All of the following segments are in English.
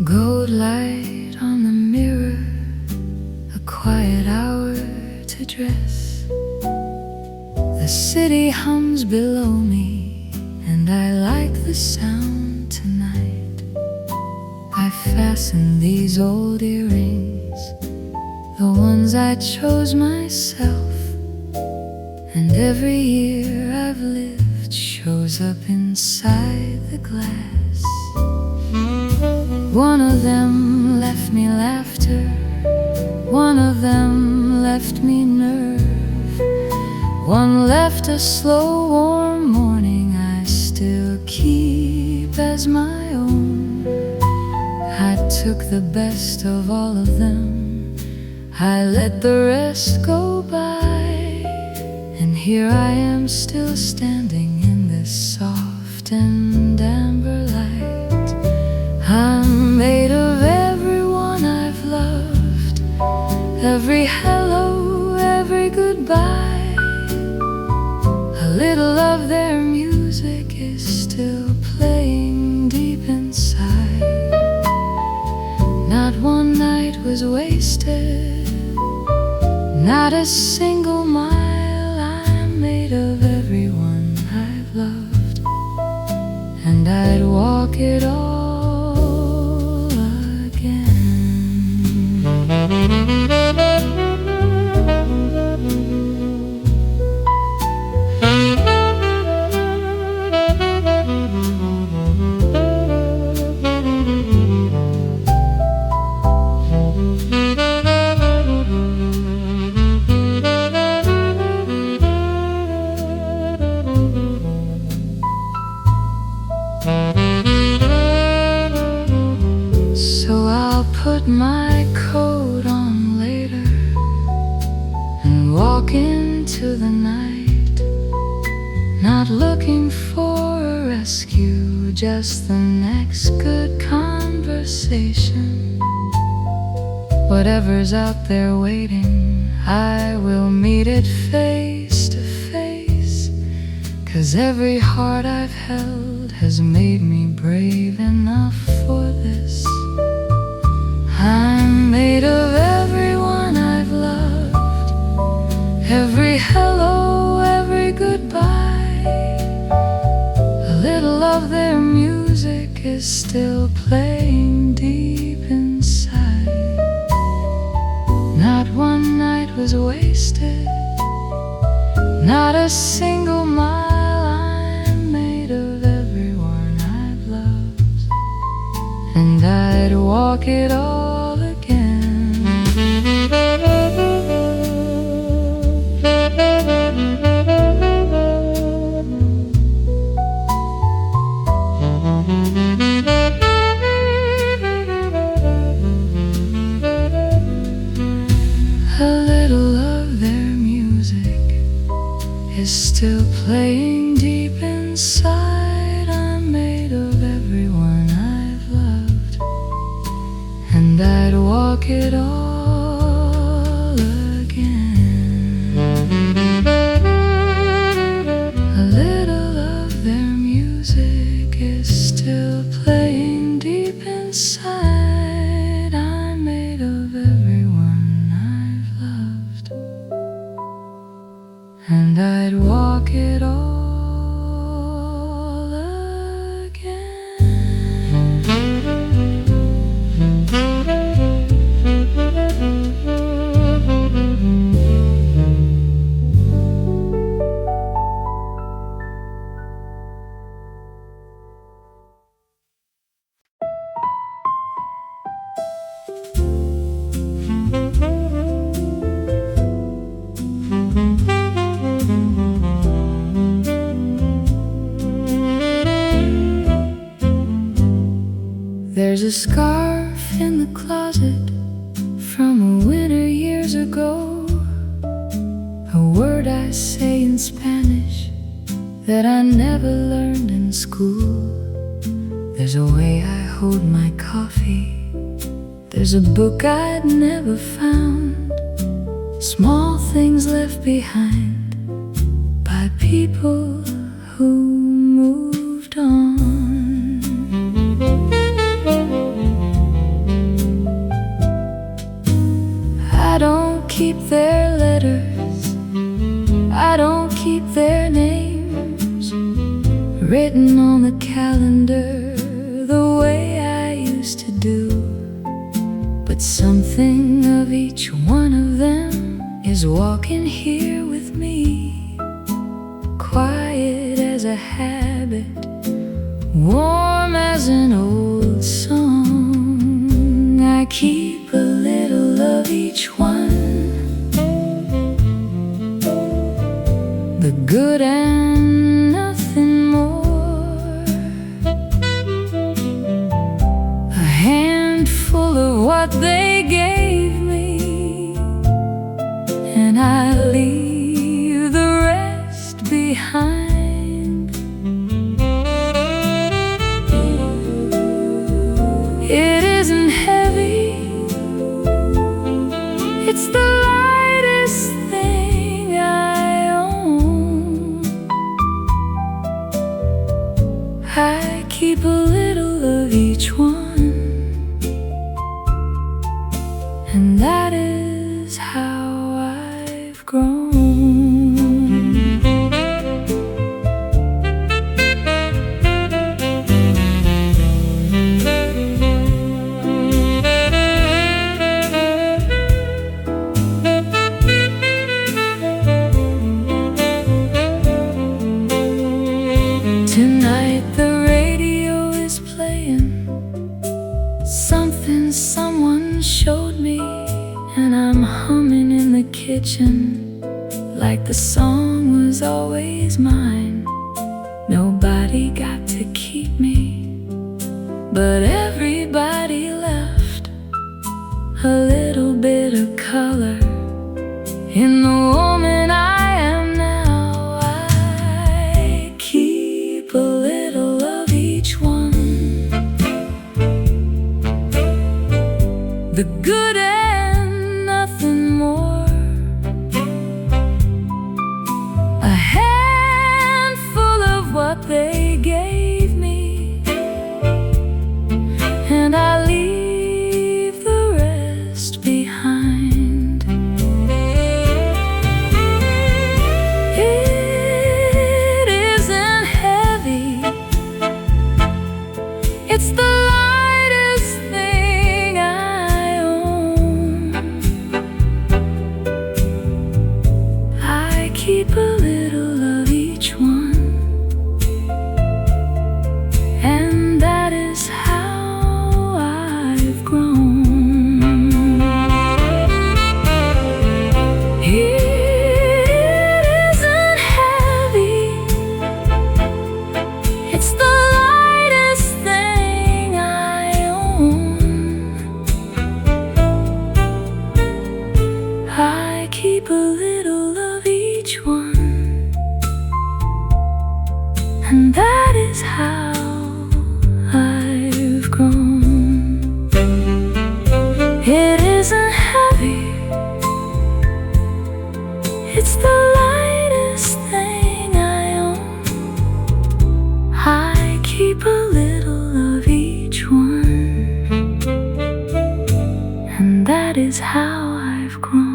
Gold light on the mirror, a quiet hour to dress. The city hums below me, and I like the sound tonight. I fastened these old earrings, the ones I chose myself, and every year I've lived shows up inside the glass. One of them left me laughter, one of them left me nerve, one left a slow warm morning I still keep as my own. I took the best of all of them, I let the rest go by, and here I am still standing in this soft and amber light. I'm made of everyone I've loved, every hello, every goodbye. A little of their music is still playing deep inside. Not one night was wasted, not a single mile. I'm made of everyone I've loved, and I'd walk it all. So I'll put my coat on later and walk into the night, not looking for a rescue, just the next good conversation. Whatever's out there waiting, I will meet it face to face, 'cause every heart I've held has made me brave enough for this. I'm made of everyone I've loved, every hello, every goodbye. A little of their music is still playing deep inside. Not one night was wasted, not a single mile. I'm made of everyone I've loved, and I'd walk it all. Is still playing deep inside. I'm made of everyone I've loved, and I'd walk it all again. A little of their music is still playing deep inside. I'm made of everyone I've loved, and I'd walk it all again. There's a scarf in the closet from a winter years ago, a word I say in Spanish that I never learned in school. There's a way I hold my coffee, there's a book I'd never found, small things left behind by people who moved on. written on the calendar the way I used to do. But something of each one of them is walking here with me, quiet as a habit, warm as an old song. I keep a little of each one, the good and nothing more, a handful of what they gave me, and I leave the rest behind. It isn't heavy, it's the lightest thing I own. I keep a little of each one, and that is how I've grown. Tonight the radio is playing something someone showed me, and I'm humming in the kitchen like the song was always mine. Nobody got to keep me, but everybody left a little bit of color in the woman I am now. I keep a little of each one, the good and nothing more, a handful of what they gave me, and I leave the rest behind. It isn't heavy, it's the lightest thing I own. I keep a little of each one, and that is how I've grown. It isn't heavy, it's the lightest thing I own. I keep a little of each one, and that is how I've grown. It isn't heavy, it's the lightest thing I own. I keep a little of each one, and that is how I've grown.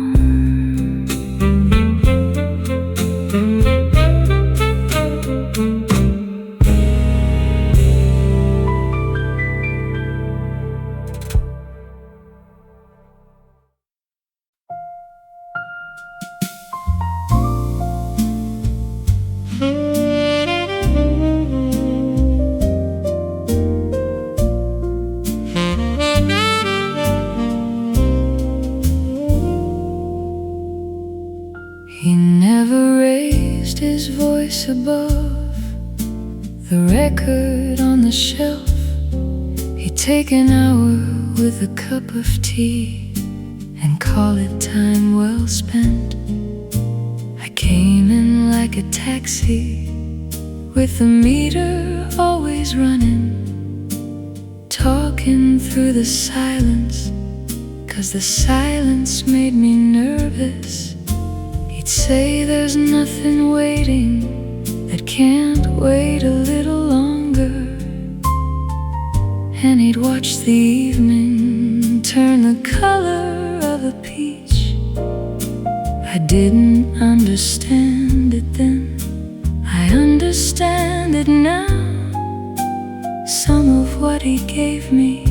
He never raised his voice above the record on the shelf. He'd take an hour with a cup of tea and call it time well spent. I came in like a taxi with the meter always running, talking through the silence, 'cause the silence made me nervous. He'd say there's nothing waiting that can't wait a little longer, and he'd watch the evening turn the color of a peach. I didn't understand it then, I understand it now. Some of what he gave me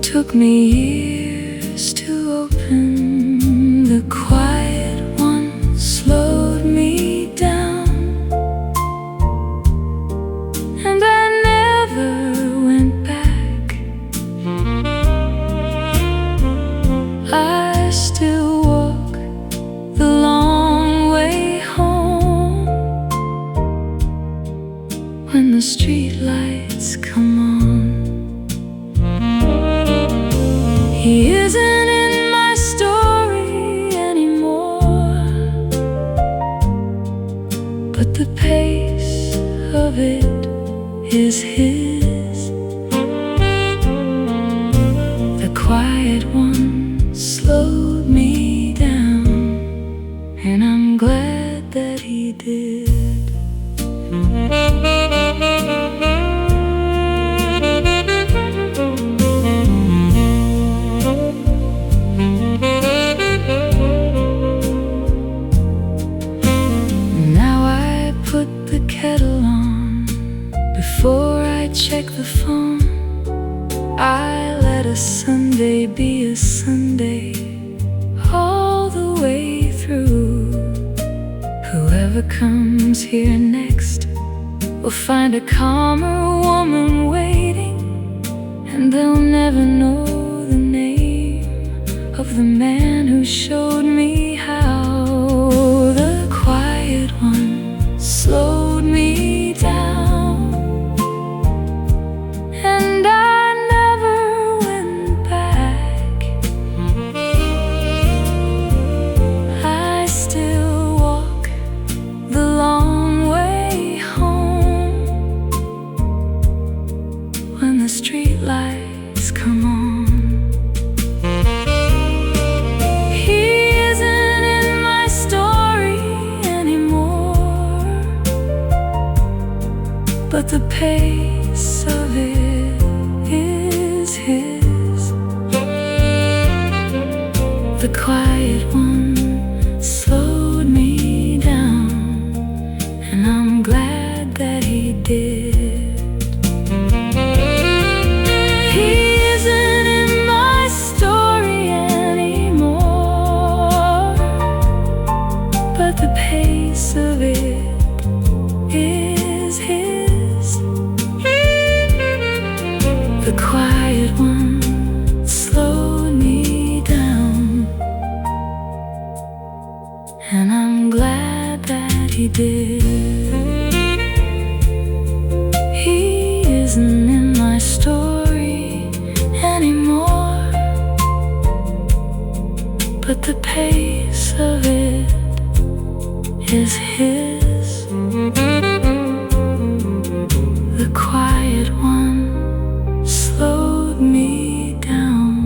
took me years to open. The quiet one slowed me down, and I never went back. I still walk the long way home when the street lights come on. He isn't in my story anymore, but the pace of it is his. The quiet one slowed me down, and I'm glad that he did. Kettle on before I check the phone. I let a Sunday be a Sunday all the way through. Whoever comes here next will find a calmer woman waiting, and they'll never know the name of the man who showed me how. The quiet one slowed me down, and I never went back. I still walk the long way home when the street lights come on. But the pace of it is his. The quiet one slowed me down, and I'm glad that he did. He isn't in my story anymore, but the pace of it is his. The quiet one slowed me down, and I'm glad that he did. He isn't in my story anymore, but the pace of it is his. The quiet one slowed me down,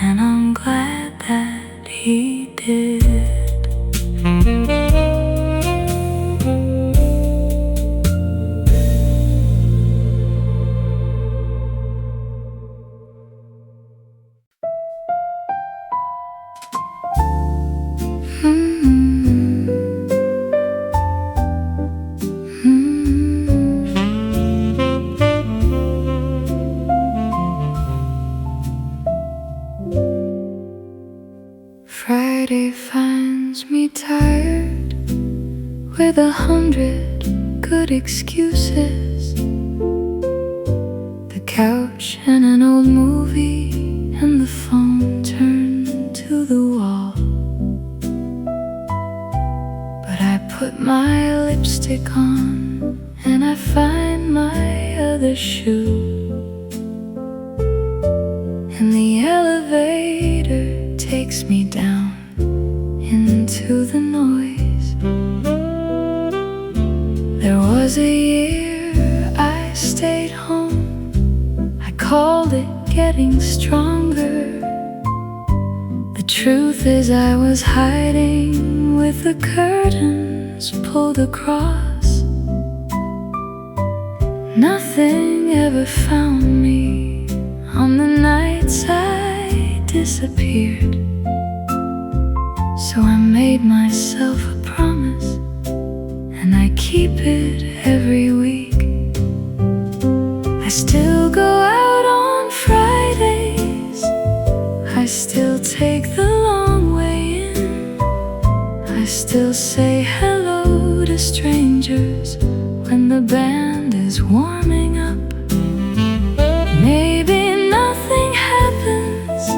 and I'm glad that he did. Friday finds me tired with 100 good excuses. The couch and an old movie, and the phone turned to the wall. But I put my lipstick on, and I find my other shoe, and the elevator takes me down into the noise. There was a year I stayed home. I called it getting stronger. The truth is I was hiding with the curtains pulled across. Nothing ever found me on the nights I disappeared. So I made myself a promise, and it every week. I still go out on Fridays. I still take the long way in. I still say hello to strangers when the band is warming up. Maybe nothing happens,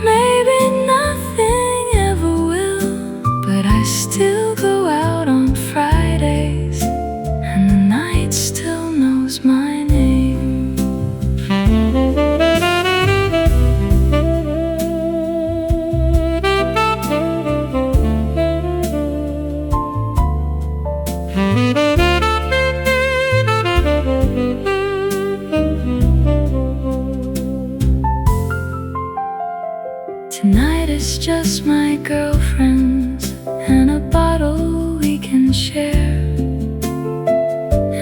maybe nothing ever will, but I still go out on Fridays, and the night still knows my name. Tonight is just my girlfriends and a bottle we can share,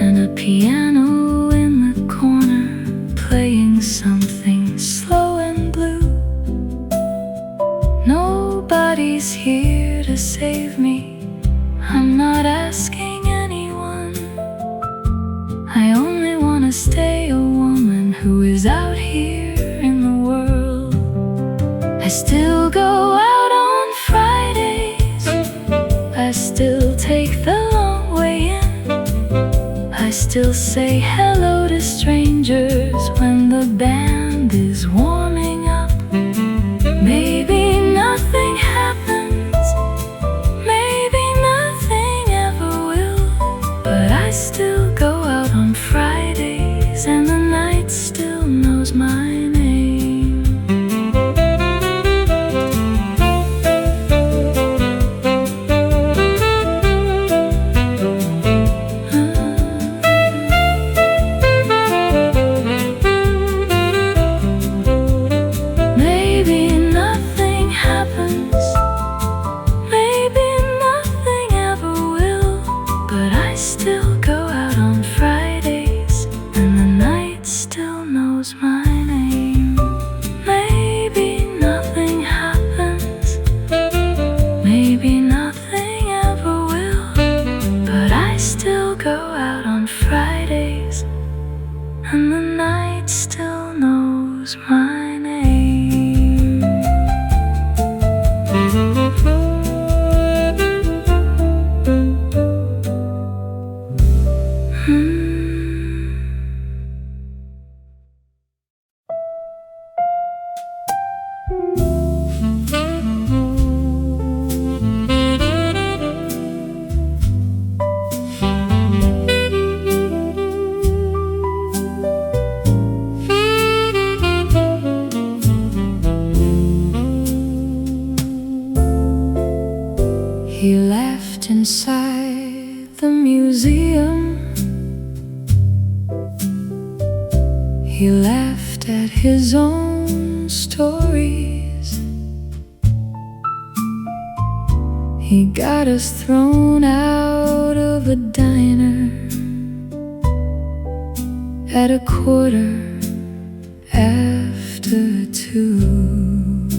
and a piano in the corner playing something slow and blue. Nobody's here to save me, I'm not asking anyone. I only want to stay a woman who is out here in the world. I still go out on Fridays, I still take the long way in. I still say hello to strangers when the band is warming up. Maybe nothing happens, maybe nothing ever will, but I still go out on Fridays, and the night still knows my name. And the night still knows my name. He laughed inside the museum. He laughed at his own stories. He got us thrown out of a diner at 2:15.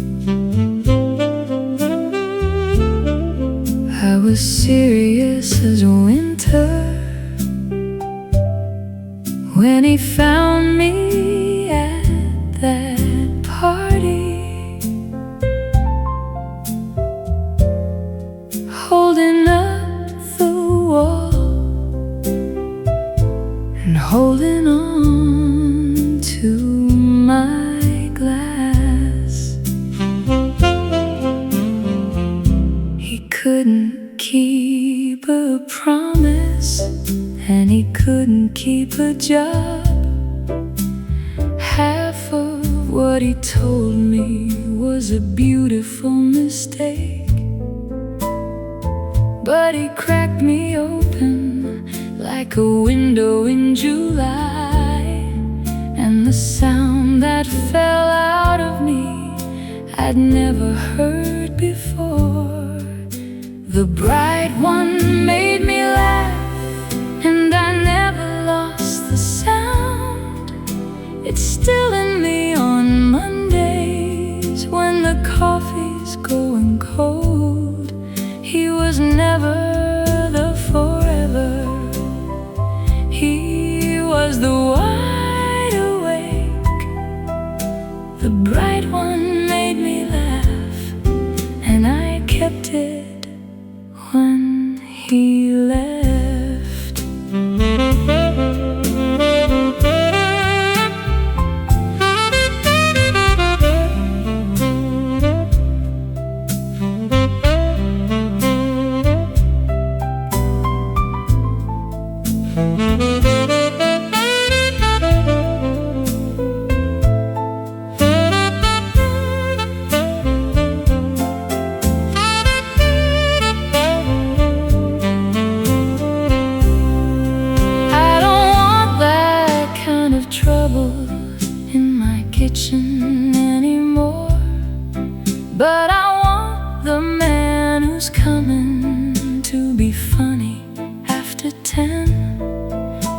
I was serious as winter when he found me at that party, holding up the wall and holding on to my glass. He couldn't keep a promise, and he couldn't keep a job. Half of what he told me was a beautiful mistake, but he cracked me open like a window in July, and the sound that fell out of me I'd never heard before. The bright one made me laugh, and I never lost the sound. It's still in me on Mondays when the coffee's going cold. He was never the forever The bright one made me laugh, and I kept it when he left. Anymore, but I want the man who's coming to be funny after 10.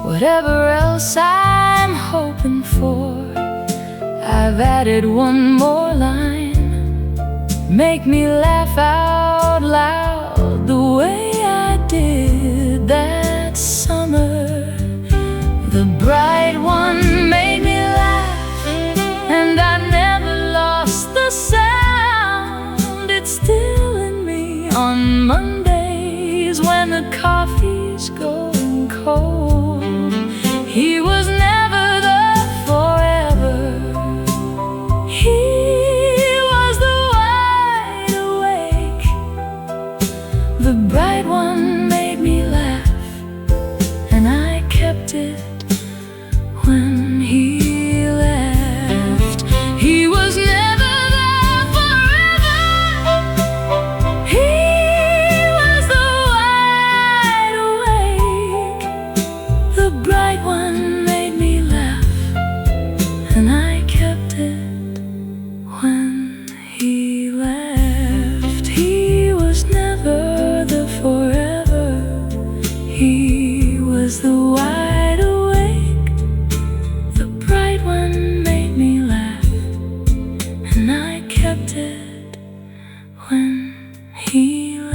Whatever else I'm hoping for, I've added one more line. Make me laugh out loud the way I did that summer. The bright one made me laugh, and I never lost the sound. It's still in me on Mondays when the coffee's going cold. He was never the forever. He was the wide awake. The bright one made me laugh, and I kept it when he left. He was never there forever. He was the wide awake. The bright one made me laugh, and I kept it when he left. He was never the forever. He was the wide awake. The bright one made me laugh, and I kept it when he left.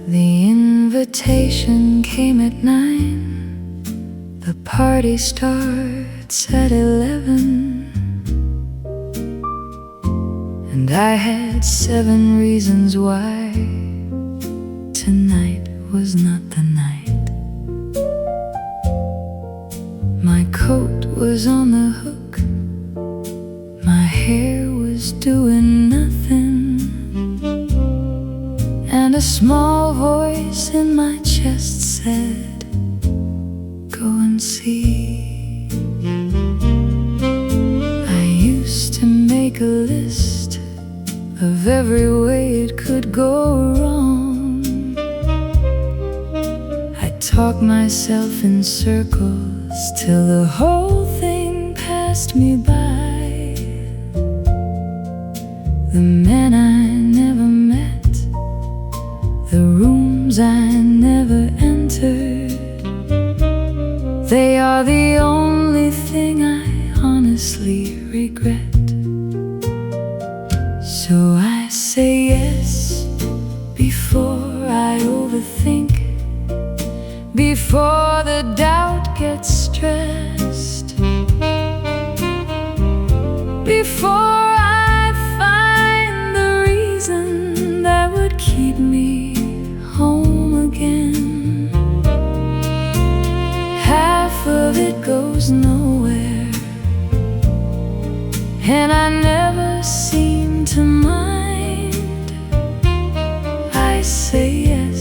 The invitation came at 9. The party starts at 11. And I had 7 reasons why tonight was not the night. My coat was on the hook, my hair was doing nothing, and a small voice in my chest said, "Go and see." I used to make a list of every way it could go wrong. I talked myself in circles till the whole thing passed me by. The men I never met, the rooms I never entered, they are the only thing I honestly regret. So I say yes before I overthink, before the doubt gets stressed, before I find the reason that would keep me home again. Half of it goes nowhere, and I never seem to mind. I say yes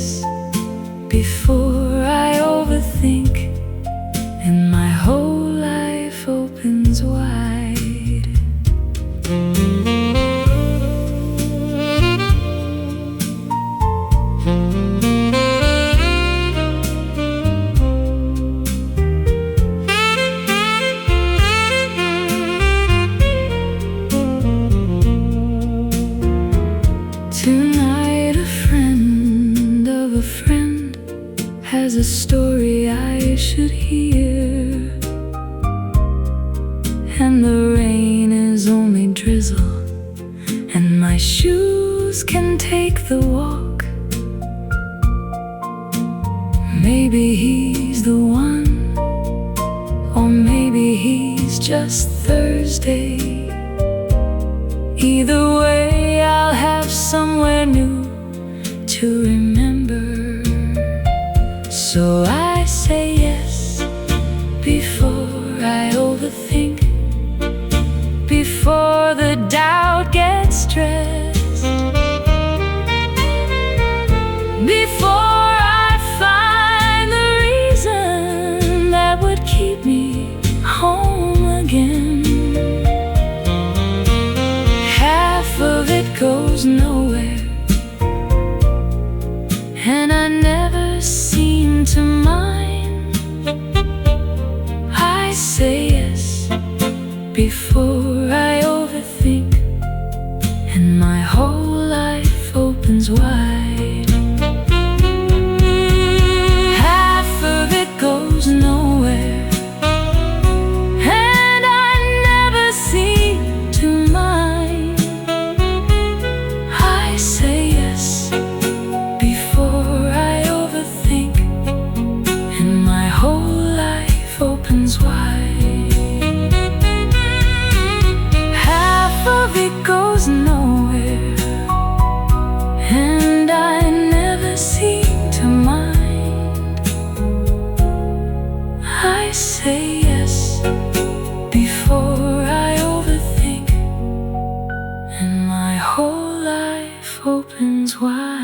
before I overthink, and my whole life opens wide. stood here, and the rain is only drizzle, and my shoes can take the walk. Maybe he's the one, or maybe he's just Thursday. Either way, I'll have somewhere new to remember. So I say yes before I overthink, before the doubt gets stressed, before I find the reason that would keep me home again. Half of it goes nowhere, and I never seem to mind. I say yes before I overthink, and my whole life opens wide. Half of it goes nowhere, and I never seem to mind. I say yes before I overthink, and my whole life opens wide. Half of it goes nowhere, and I never seem to mind. I say yes before I overthink, and my whole life opens wide.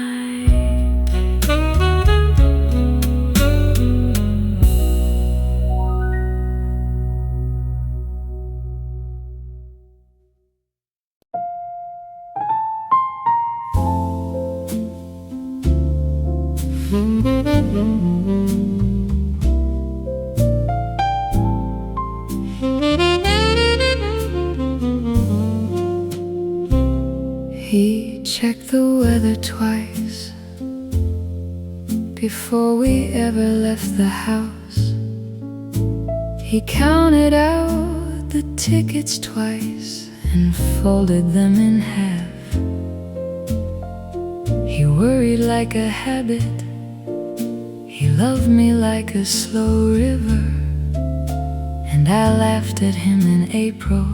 He checked the weather twice before we ever left the house. He counted out the tickets twice and folded them in half. He worried like a habit, he loved me like a slow river, and I laughed at him in April,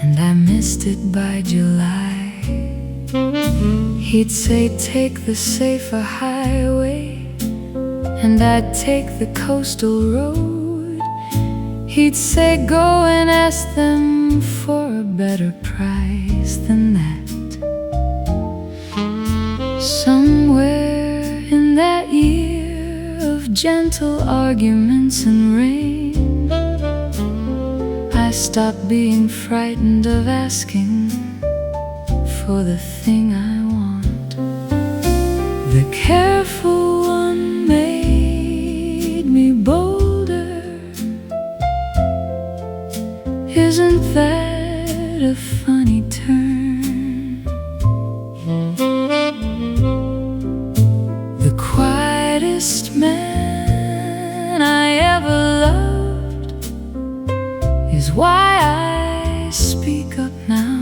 and I missed it by July. He'd say, take the safer highway, and I'd take the coastal road. He'd say, go and ask them for a better price than that. Somewhere in that year of gentle arguments and rain, I stopped being frightened of asking for the thing I want. The careful one made me bolder. Isn't that a funny turn? The quietest man I ever loved is why I speak up now.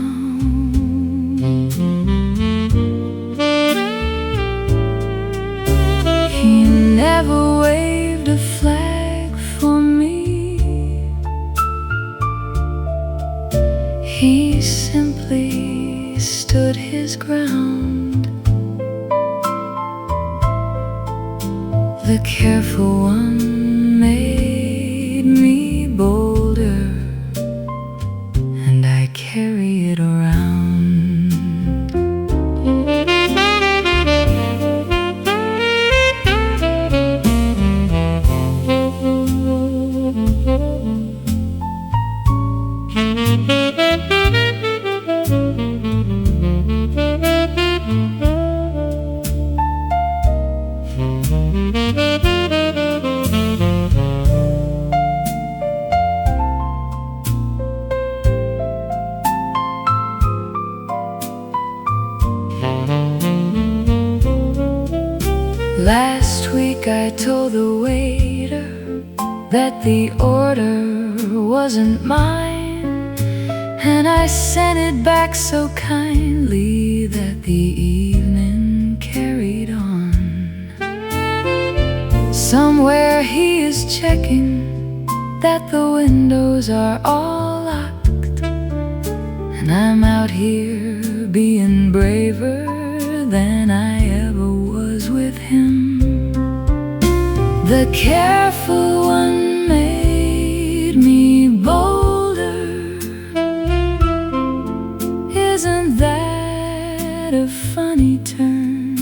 He never waved a flag for me. He simply stood his ground. The careful one made me bolder. later that the order wasn't mine, and I sent it back so kindly that the evening carried on. Somewhere he is checking that the windows are all locked, and I'm out here being braver than I ever was with him. The careful one made me bolder. Isn't that a funny turn?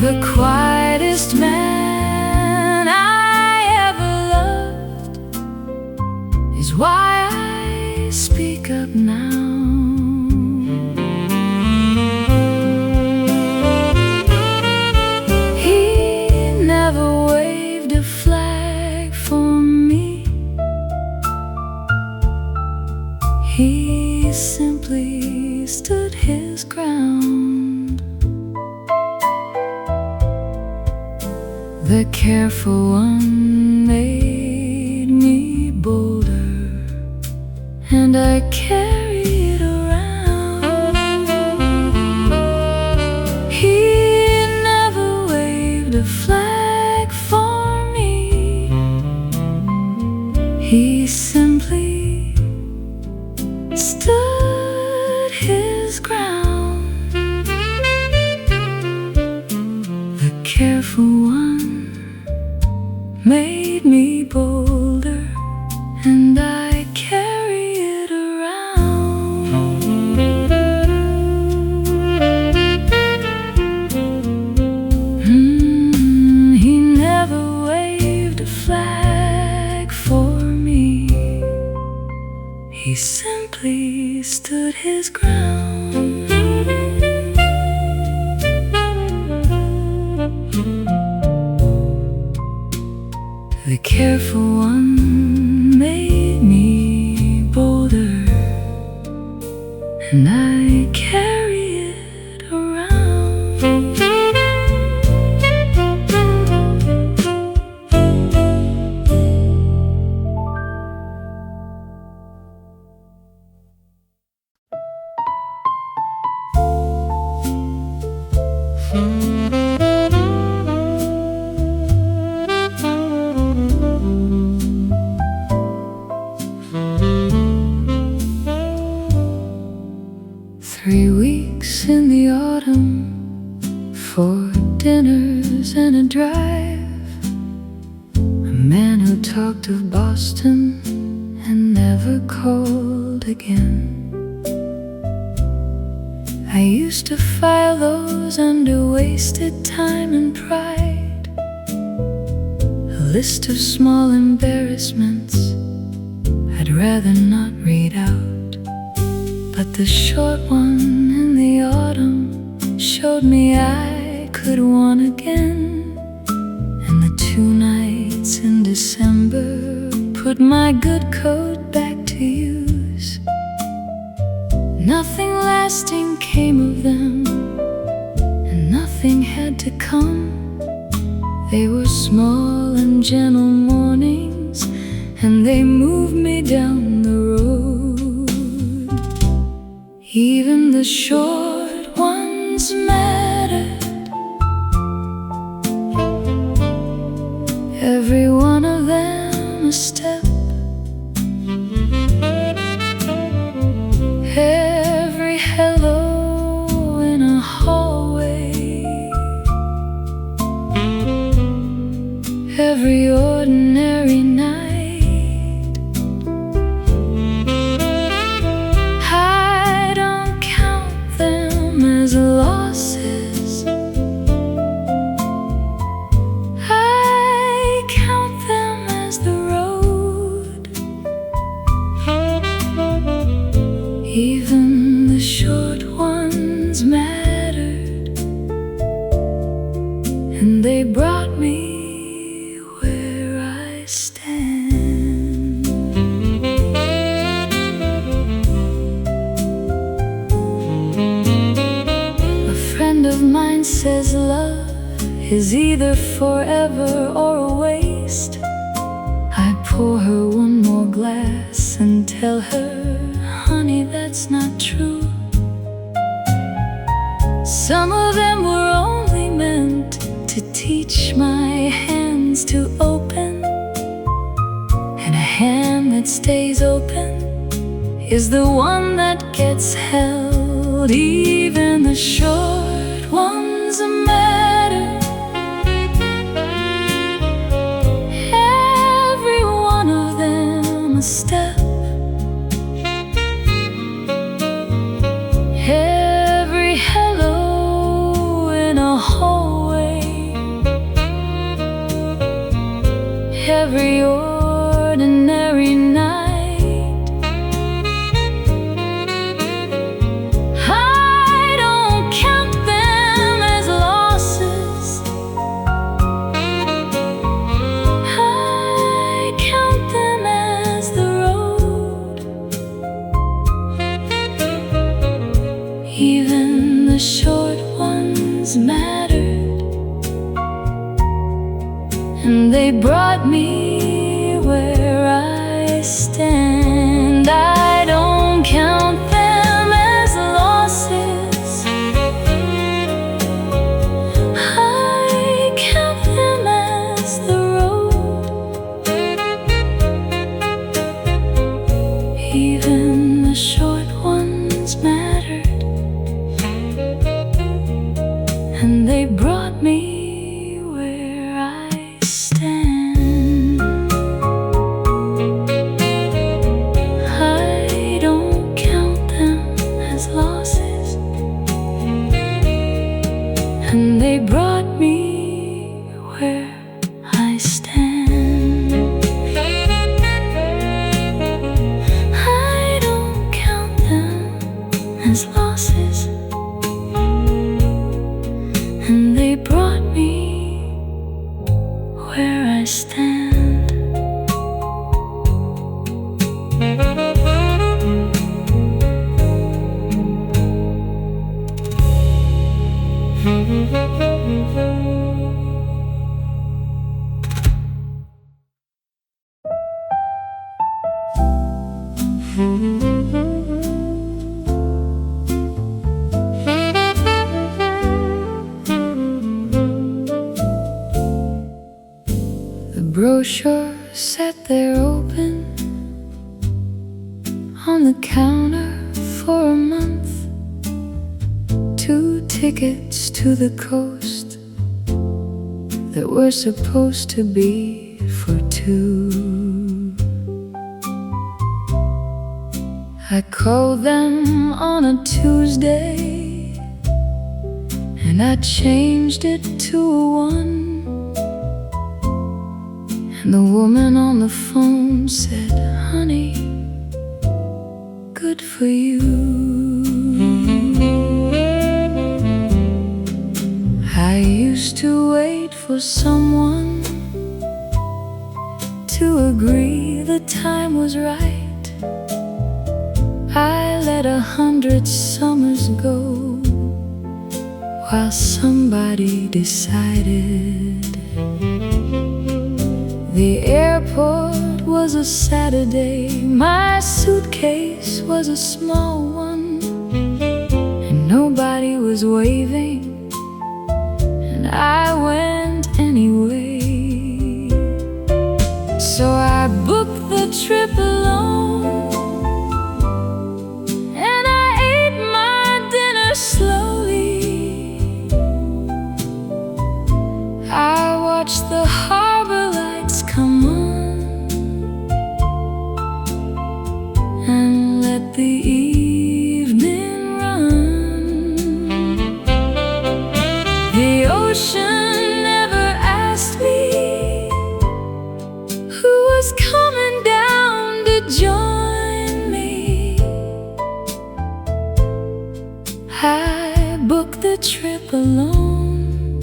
The quietest man I ever loved is why I speak up now. He simply stood his ground. The careful one made me bolder, and I carry it around. He never waved a flag for me. He simply stood his ground. The careful one made me bolder, and I carry it around. He never waved a flag for me. He simply stood his ground. The careful one made me bolder, and I carry it around. 3 weeks in the autumn, 4 dinners and a drive. A man who talked of Boston and never called again. I used to file those under wasted time and pride, a list of small embarrassments I'd rather not read out. But the short one in the autumn showed me I could want again. And the 2 nights in December put my good coat back to use. Nothing lasting came of them, and nothing had to come. They were small and gentle mornings, and they moved me down the road. Even the short ones mattered. Every one of them a step, every hello in a hallway, every ordinary night. I don't count them as losses, I count them as the road. Even the short ones mattered, and they brought me where I stand. A friend of mine says love is either forever or a waste. I pour her one more glass and tell her, honey, that's not true. Some of them were only meant to teach my hands to open, and a hand that stays open is the one that gets held. Even the short ones matter. Every one of them a step. Every hello in a hallway. Every ordinary night. Even the short ones mattered, and they brought me where I stand. I don't count them as losses, I count them as the road. Even the short ones mattered, and they brought me where I stand. I don't count them as losses, and they brought me where I stand. I don't count them as losses, and they brought me where I stand. The brochure sat there open on the counter for a month. 2 tickets to the coast that were supposed to be for 2. I called them on a Tuesday, and I changed it to a 1. And the woman on the phone said, honey, good for you. I used to wait for someone to agree the time was right. I let 100 summers go while somebody decided. The airport was a Saturday, my suitcase was a small one, and nobody was waving, and I went anyway. So I booked the trip alone, and I ate my dinner slowly. I watched the harbor lights come on and let the evening run. The ocean never asked me who was coming down to join me. I booked the trip alone,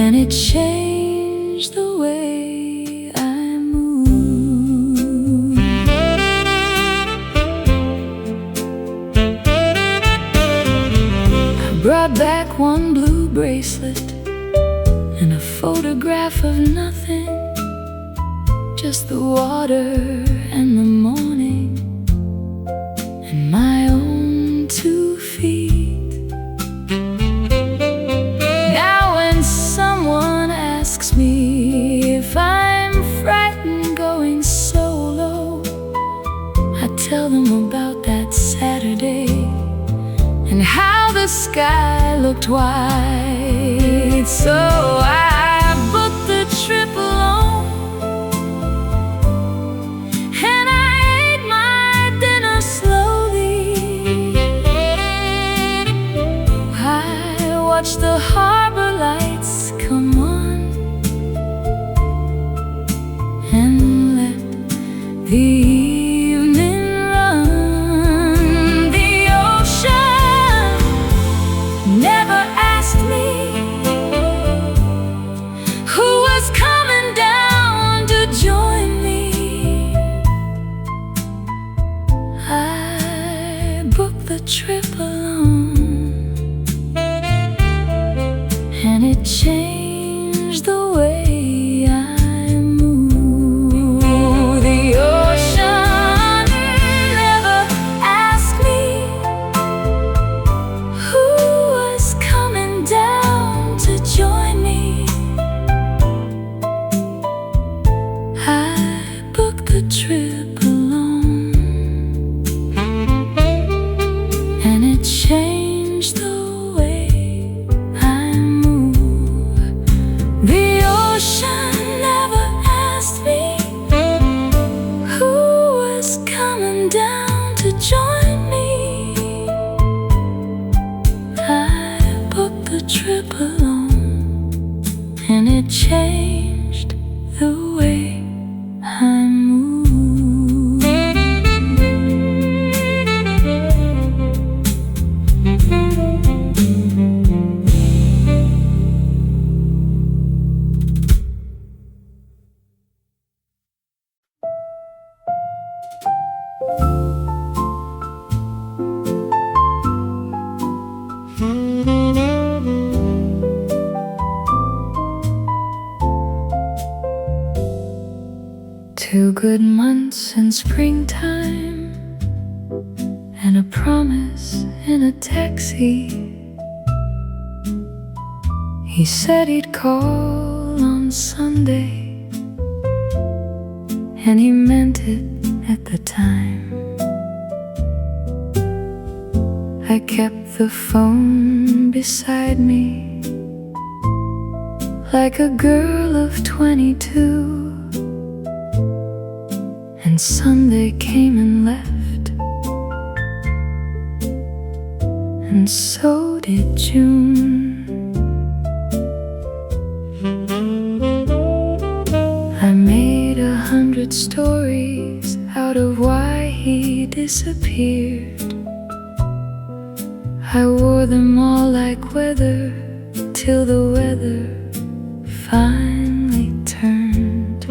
and it changed the way I move. I brought back one blue blue bracelet and a photograph of nothing, just the water and the morning and my own 2 feet. Now when someone asks me if I'm frightened going solo, I tell them about that Saturday and how the sky looked white. So I booked the trip alone, and I ate my dinner slowly. I watched the harbor lights come on and let the trip alone, and it changed the way I move. The ocean never asked me who was coming down to join me. I booked the trip alone, changed the way I move. The ocean never asked me who was coming down to join me. I booked the trip alone, and it changed the way I move. Two good months in springtime, and a promise in a taxi. He said he'd call on Sunday, and he meant it at the time. I kept the phone beside me like a girl of 22. And Sunday came and left, and so did June. I made 100 stories out of why he disappeared. I wore them all like weather till the weather finally turned.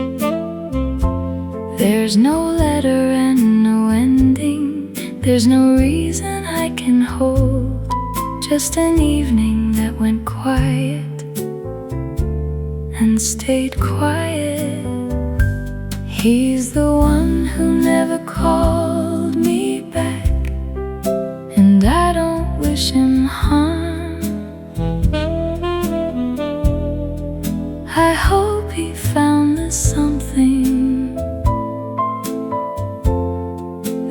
There's no letter and no ending, there's no reason I can hold, just an evening that went quiet and stayed quiet. He's the one who never called me back, and I don't wish him harm. I hope he found the something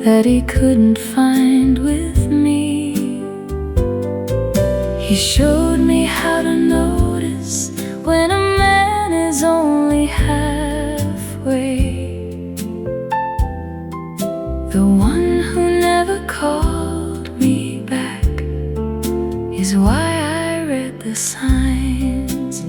that he couldn't find with me. He showed me how to notice when a man is only halfway. The one who never called me back is why I read the signs.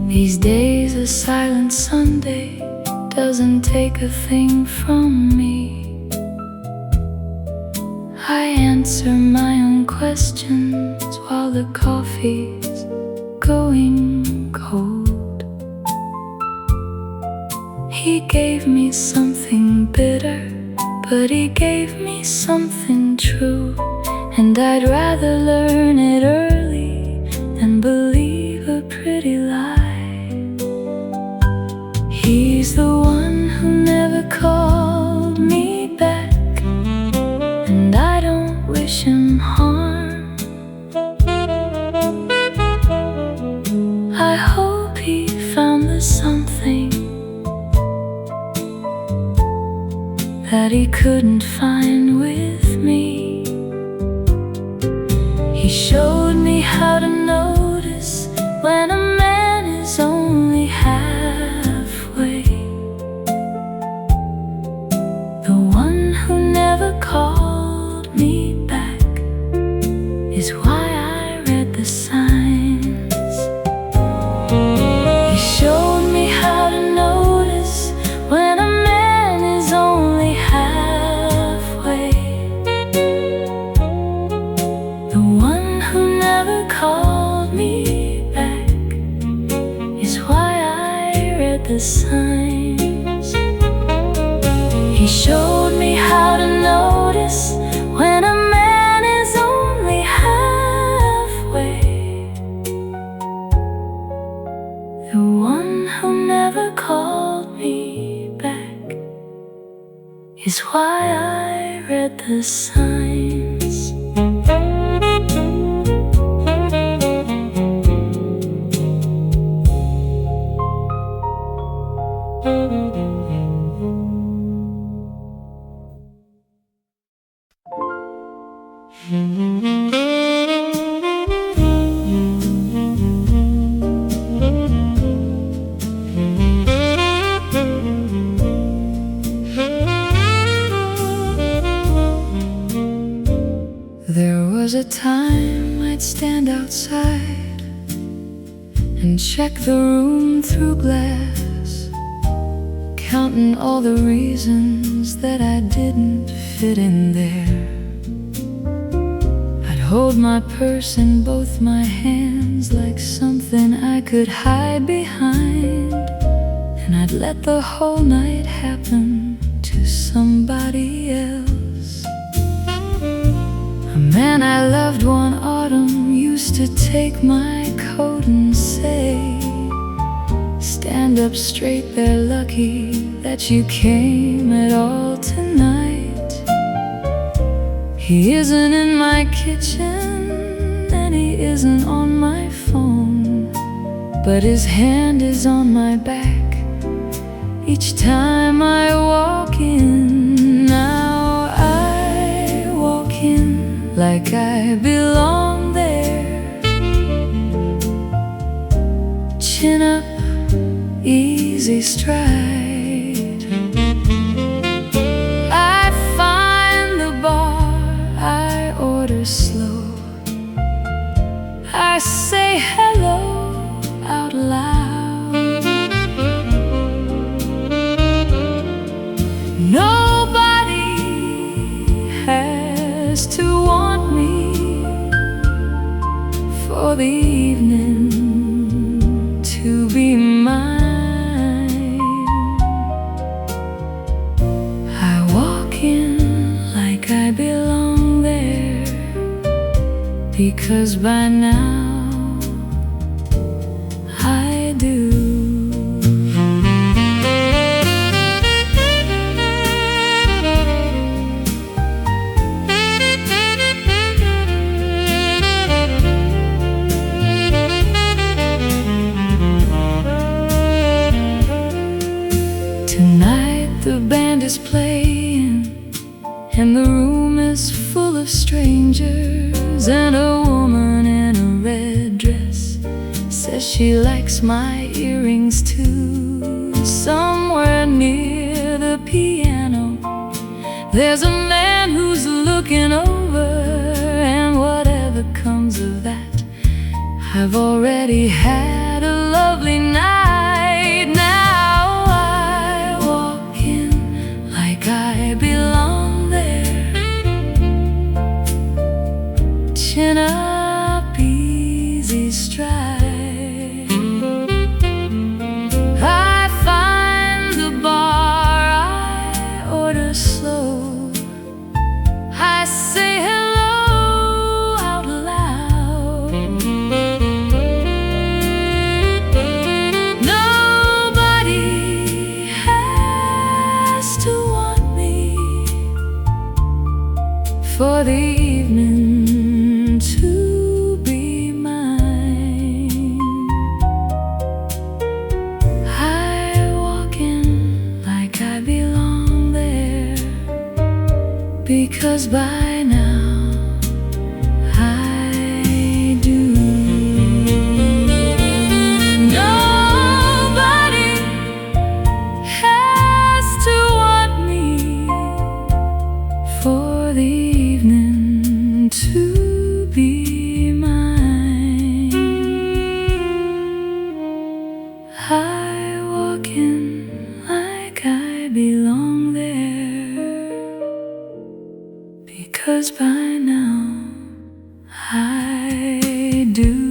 These days a silent Sunday doesn't take a thing from me. I answer my own questions while the coffee's going cold. He gave me something bitter, but he gave me something true, and I'd rather learn it early than believe a pretty lie. He's the one who never called me back, and I don't wish him harm. I hope he found the something that he couldn't find with me. He showed me how to notice when a man is only halfway. The one who never called me back is why I read the signs. He showed me how to notice when a man is only halfway. The one who never called me back is why I read the signs. He showed me how to notice when a man is only halfway. The one who never called me back is why I read the signs. There was a time I'd stand outside and check the room through glass, counting all the reasons that I didn't fit in there. I'd hold my purse in both my hands like something I could hide behind, and I'd let the whole night happen to somebody else. A man I loved one autumn used to take my coat and say, "Stand up straight, they're lucky that you came at all tonight." He isn't in my kitchen and he isn't on my phone, but his hand is on my back each time I walk in. Now I walk in like I belong there, chin up, easy stride. I find the bar, I order slow, I say hello out loud. Nobody has to want me for the evening to be mine. I walk in like I belong there, because by now I do. Tonight the band is playing and the room is full of strangers, and a woman in a red dress says she likes my earrings too. Somewhere near the piano there's a man who's looking over, and whatever comes of that, I've already had a lovely night. Now I walk in like I belong there, for the evening to be mine. I walk in like I belong there, because by now I do. Nobody has to want me for the evening to be mine. I walk in like I belong there, because by now I do.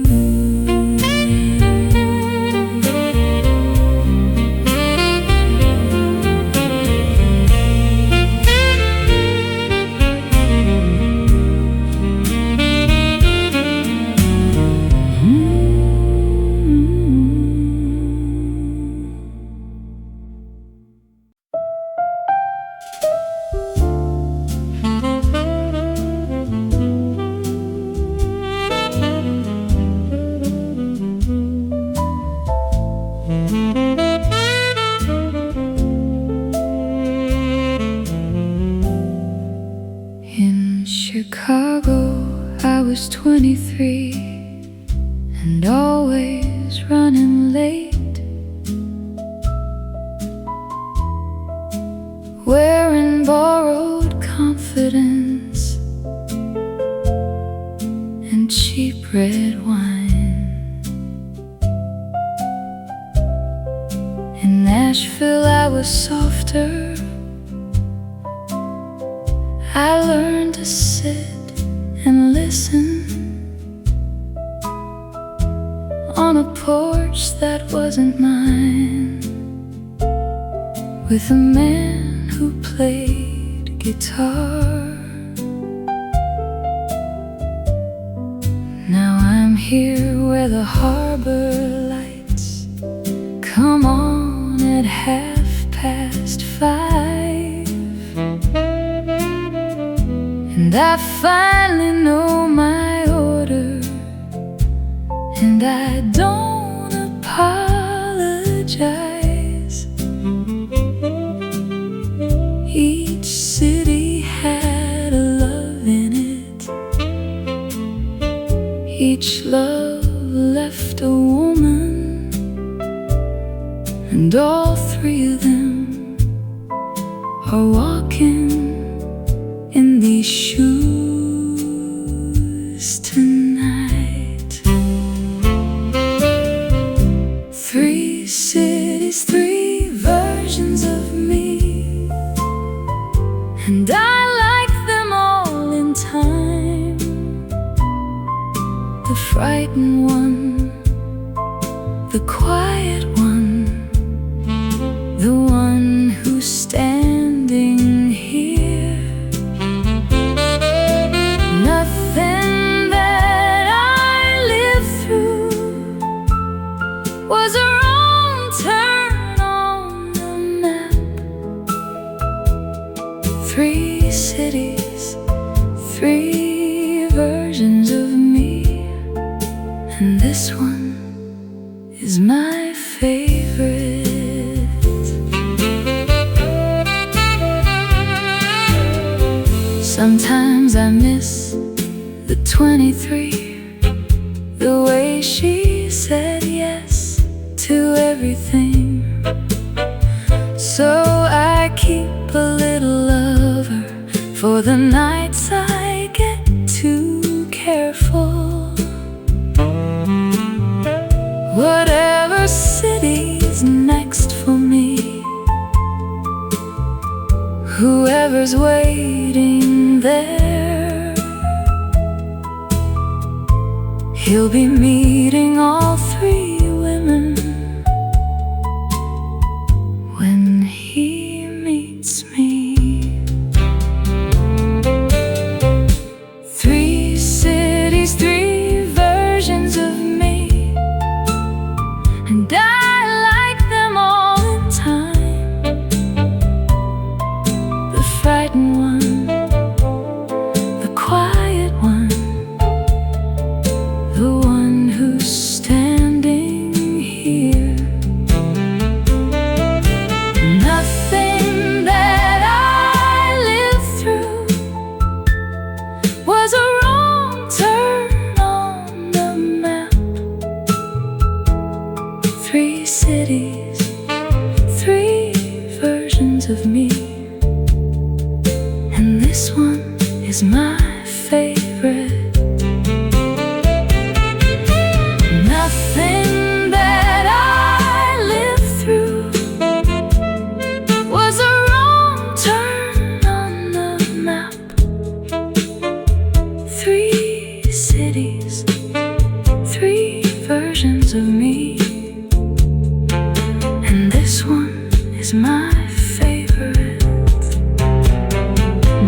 In Chicago, I was 23 and always running late, wearing borrowed confidence and cheap red wine. In Nashville, I was softer. I learned to sit and listen on a porch that wasn't mine, with a man who played guitar. Now I'm here where the harbor lights come on at 5:30. And I finally know my order, and I don't apologize. Each city had a love in it. Each love left a woman, and all three of them are walking in these shoes tonight. 3 cities, 3 versions of me, and I like them all in time. The frightened one, the quiet one, the one who's standing here. Nothing that I lived through was a wrong turn on the map. 3 cities, 3 versions of me, and this one is my favorite. Sometimes I miss the 23, the way she said yes to everything. So I keep a little of her for the nights I get too careful. Whatever city's next for me, whoever's waiting there, he'll be meeting all 3 women when he meets me. 3 cities, 3 versions of me, and I like them all in time. The frightened one, the is my favorite. Nothing that I lived through was a wrong turn on the map. 3 cities, 3 versions of me, and this one is my favorite.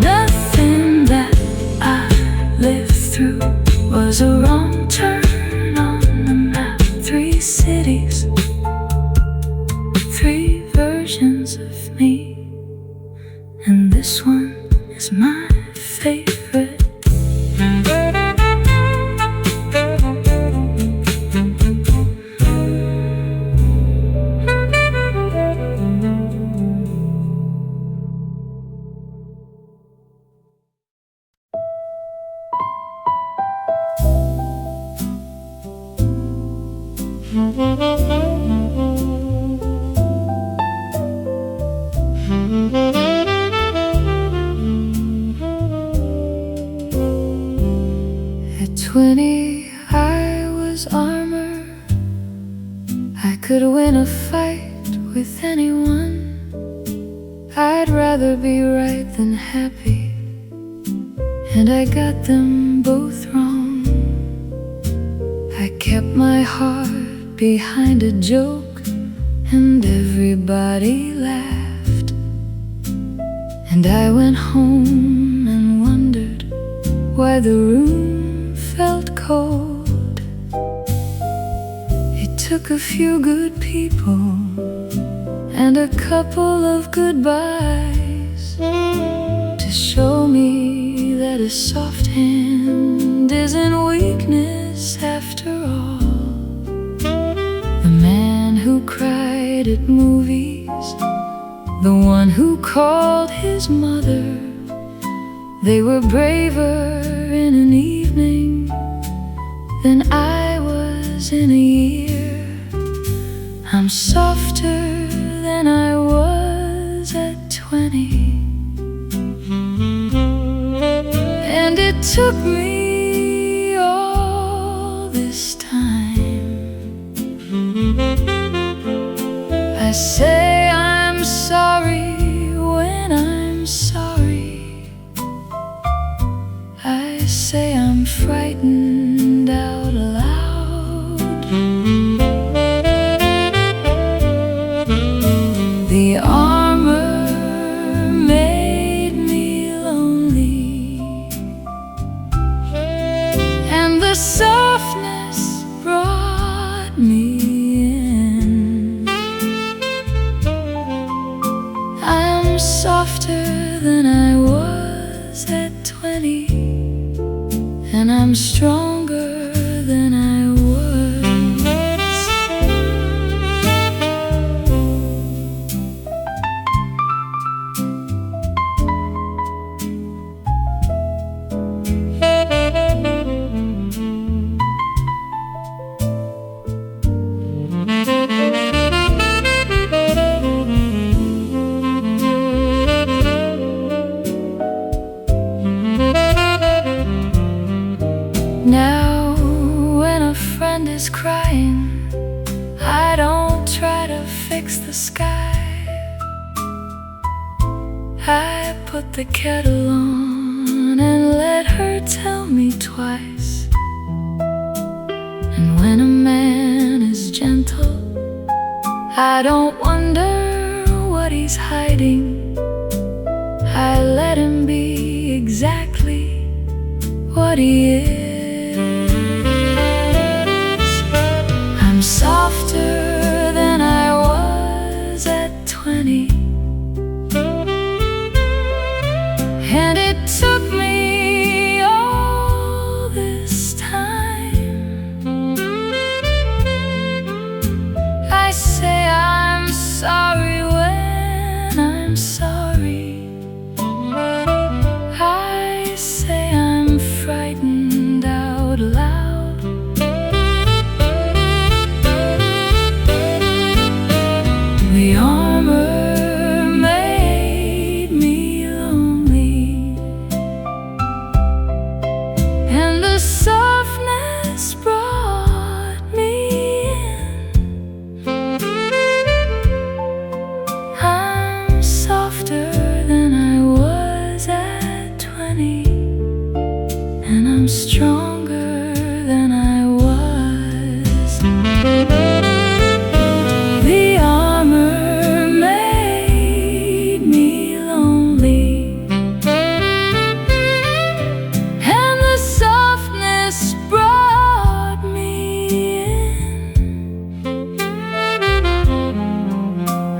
Nothing that I lived through was a wrong turn on the map. 3 cities, 3 versions of me, and this one is my favorite. At 20, I was armor. I could win a fight with anyone. I'd rather be right than happy, and I got them both wrong. I kept my heart behind a joke, and everybody laughed. And I went home and wondered why the room felt cold. It took a few good people and a couple of goodbyes to show me that a soft hand isn't weakness after all. The man who cried at movies, the one who called his mother, they were braver in an evening than I was in a year. I'm softer than I was at 20, and it took me all this time. I say I'm sorry when I'm sorry. I say I'm frightened out loud. The armor made me lonely, and the softness brought me in. I'm softer than I was at 20, and I'm stronger than I was. Now, when a friend is crying, I don't try to fix the sky. I put the kettle on and let her tell me twice. And when a man is gentle, I don't wonder what he's hiding. I let him be exactly what he is. I'm softer than I was at 20, and it took me all this time. I say I'm sorry when I'm sorry. I say I'm frightened I'm stronger than I was. The armor made me lonely, and the softness brought me in.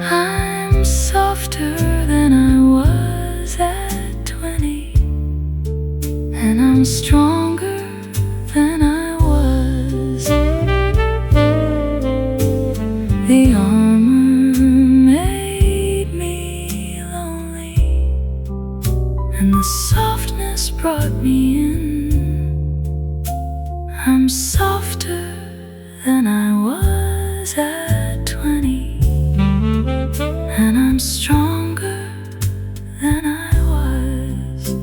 I'm softer than I was at 20, and I'm stronger than I was. The armor made me lonely, and the softness brought me in. I'm softer than I was at 20, and I'm stronger than I was.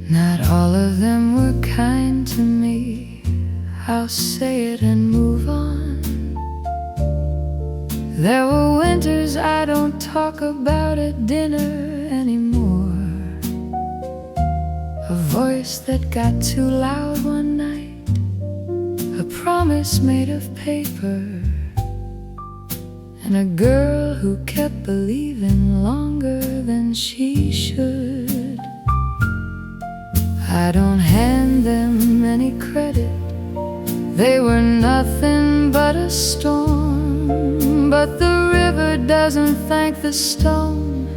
Not all of them were kind to me, I'll say it and move on. There were winters I don't talk about at dinner anymore. A voice that got too loud one night, a promise made of paper, and a girl who kept believing longer than she should. I don't hand them any credit, they were nothing but a storm. But the river doesn't thank the stone,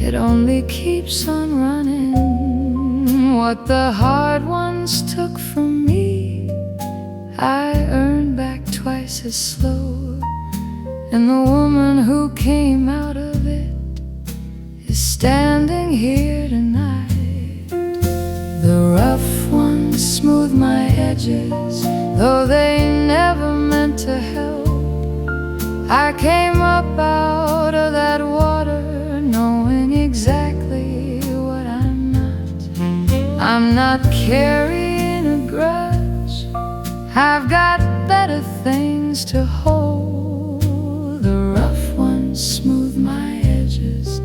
it only keeps on running. What the hard ones took from me, I earned back twice as slow. And the woman who came out of it is standing here tonight. The rough ones smooth my edges, though they never meant to help. I came up out of that water knowing exactly what I'm not. I'm not carrying a grudge, I've got better things to hold. The rough ones smooth my edges,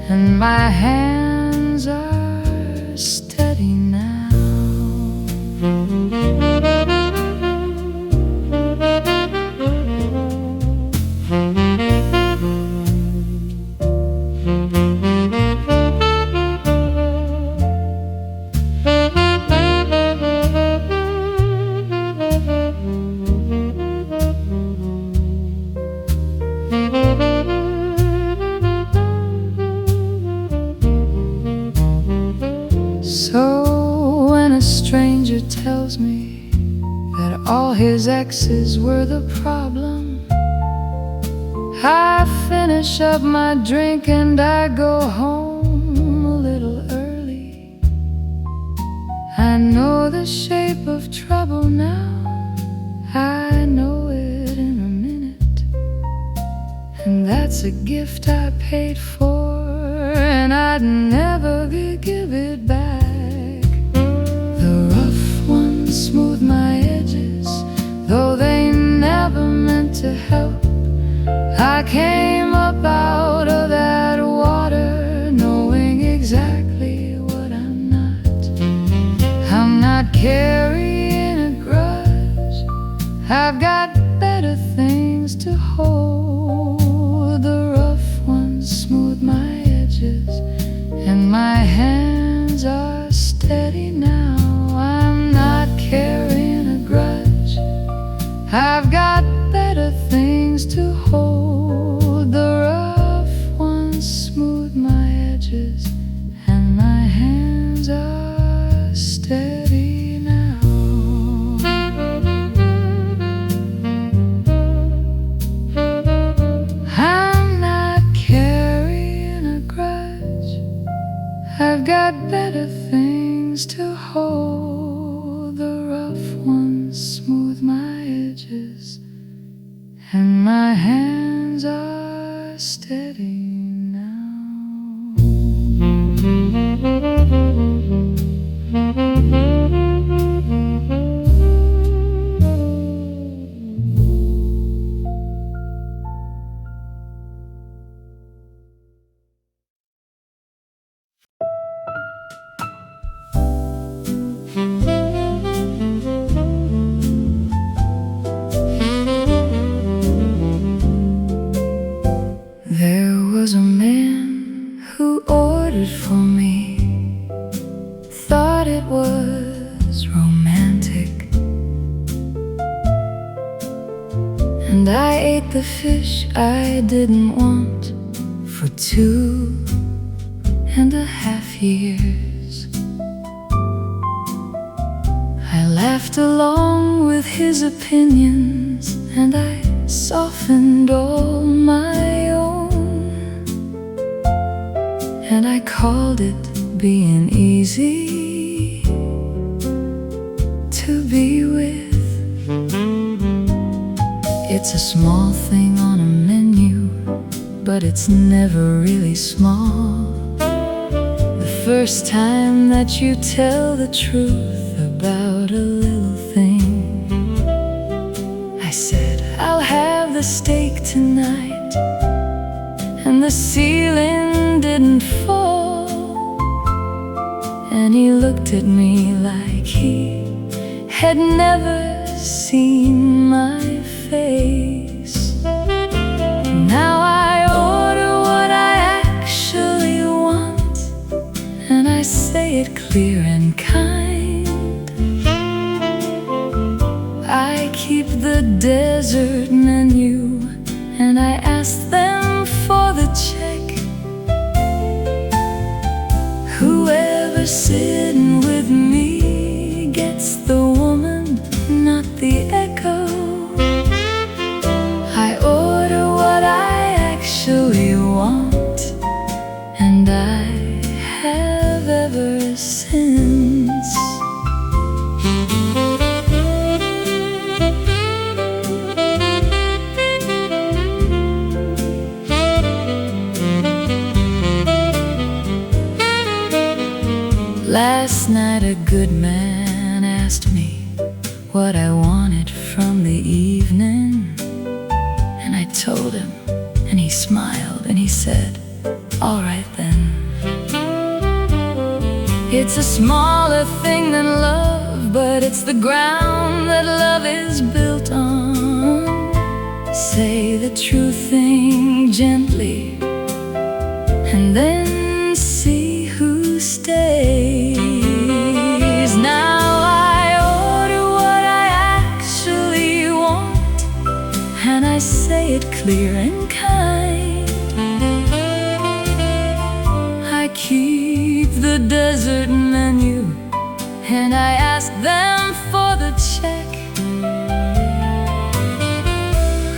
and my hands are steady now. So when a stranger tells me that all his exes were the problem, I finish up my drink and I go home a little early. I know the shape of trouble now, I know it in a minute. And that's a gift I paid for, and I'd never give it back. The rough ones smooth my edges, though they never meant to help. I came up out of that water knowing exactly what I'm not. I'm not carrying a grudge, I've got better things to hold. The rough ones smooth my edges, and my hands are steady now. I'm not carrying a grudge, I've got better things to hold. The rough ones smooth my edges, and my hands are steady now. I'm not carrying a grudge, I've got better things to hold. The rough ones smooth my edges, and my hands are steady now. There was a man who ordered for me, thought it was romantic, and I ate the fish I didn't want for 2.5 years. I laughed along with his opinions, and I softened all my own, and I called it being easy to be with. It's a small thing on a menu, but it's never really small. The first time that you tell the truth about a little thing. I said, I'll have the steak tonight, and the ceiling didn't fall, and he looked at me like he had never seen my face. Now I order what I actually want, and I say it clear and kind. I keep the desert menu, and I ask them for the check. Whoever's sitting with me gets the woman, not the echo. I order what I actually want, and I have ever since. Last night a good man asked me what I wanted from the evening, and I told him, and he smiled and he said, all right then. It's a smaller thing than love, but it's the ground that love is built on. Say the true thing gently, and then see who stays. Now I order what I actually want, and I say it clear and kind. I keep the desert menu, and I ask them for the check.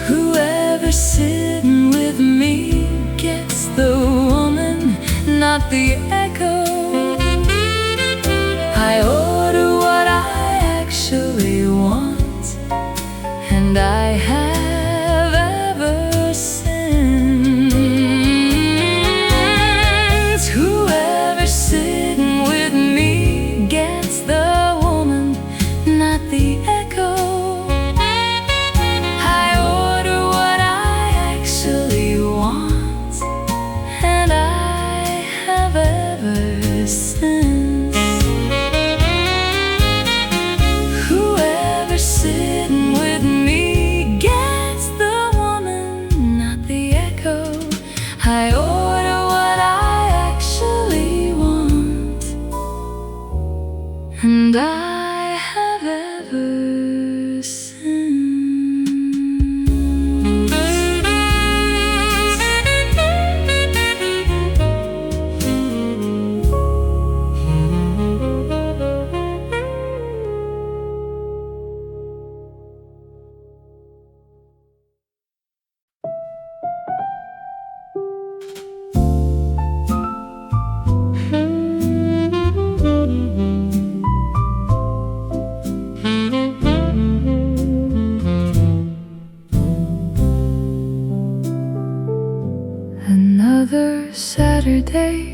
Whoever's sitting with me gets the woman, not the echo. I order what I actually want, and I have ever since. Whoever's sitting with me gets the woman, not the echo. I order what I actually want, and I have ever since. Whoever's sitting with me gets Saturday,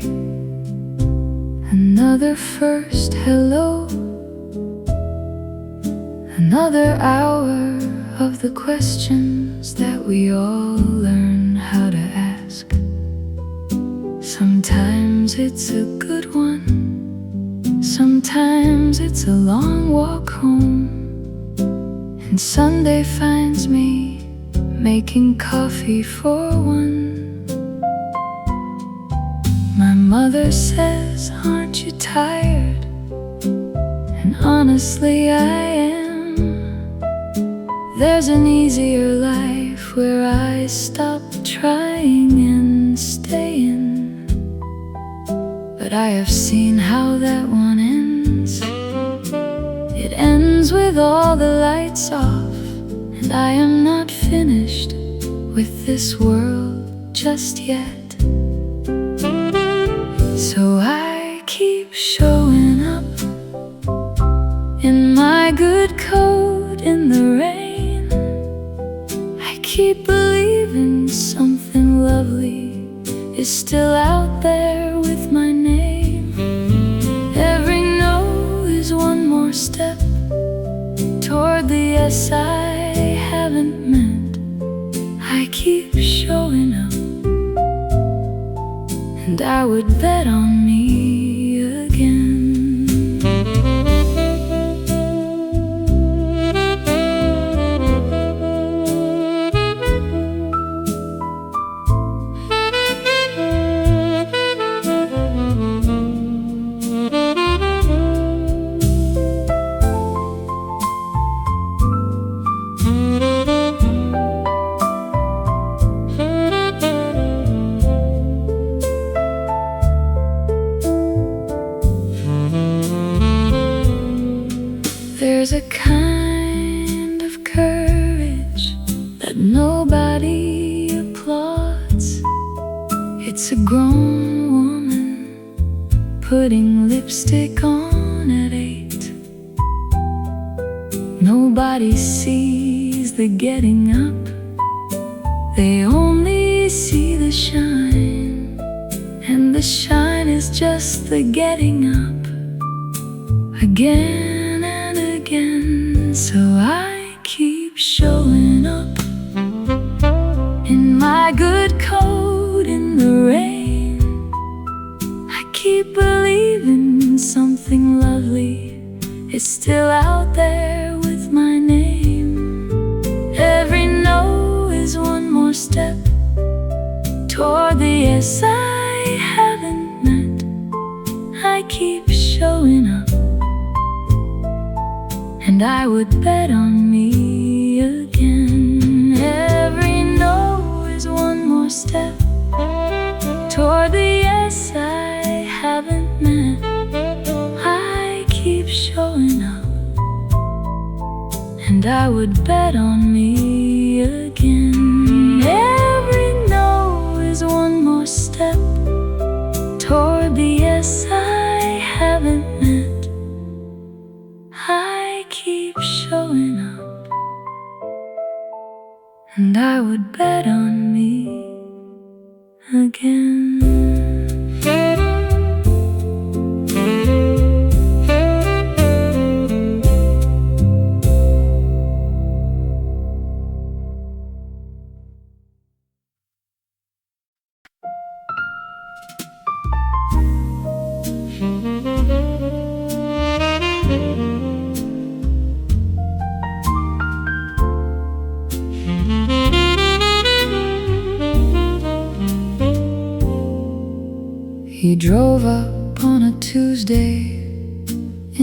another first hello, another hour of the questions that we all learn how to ask. Sometimes it's a good one, sometimes it's a long walk home, and Sunday finds me making coffee for one. My mother says, "Aren't you tired?" And honestly I am. There's an easier life where I stop trying and stay in. But I have seen how that one ends. It ends with all the lights off, and I am not finished with this world just yet. So I keep showing up in my good coat in the rain. I keep believing something lovely is still out there with my name. Every no is one more step toward the yes I haven't meant. I keep showing up, and I would bet on me again. There's a kind of courage that nobody applauds. It's a grown woman putting lipstick on at 8. Nobody sees the getting up, they only see the shine. And the shine is just the getting up again. So I keep showing up in my good coat in the rain. I keep believing something lovely is still out there with my name. Every no is one more step toward the yes I haven't met. I keep showing up, and I would bet on me again. Every no is one more step toward the yes I haven't met. I keep showing up, and I would bet on me again. Every no is one more step toward the yes I haven't met. I keep showing up, and I would bet on me again. He drove up on a Tuesday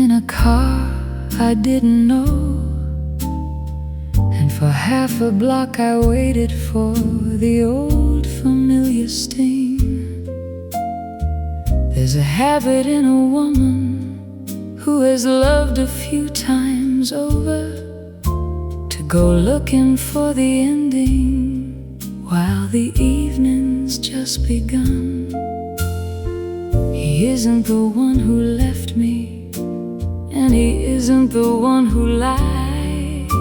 in a car I didn't know, and for half a block I waited for the old familiar sting. There's a habit in a woman who has loved a few times over to go looking for the ending while the evening's just begun. He isn't the one who left me, and he isn't the one who lied.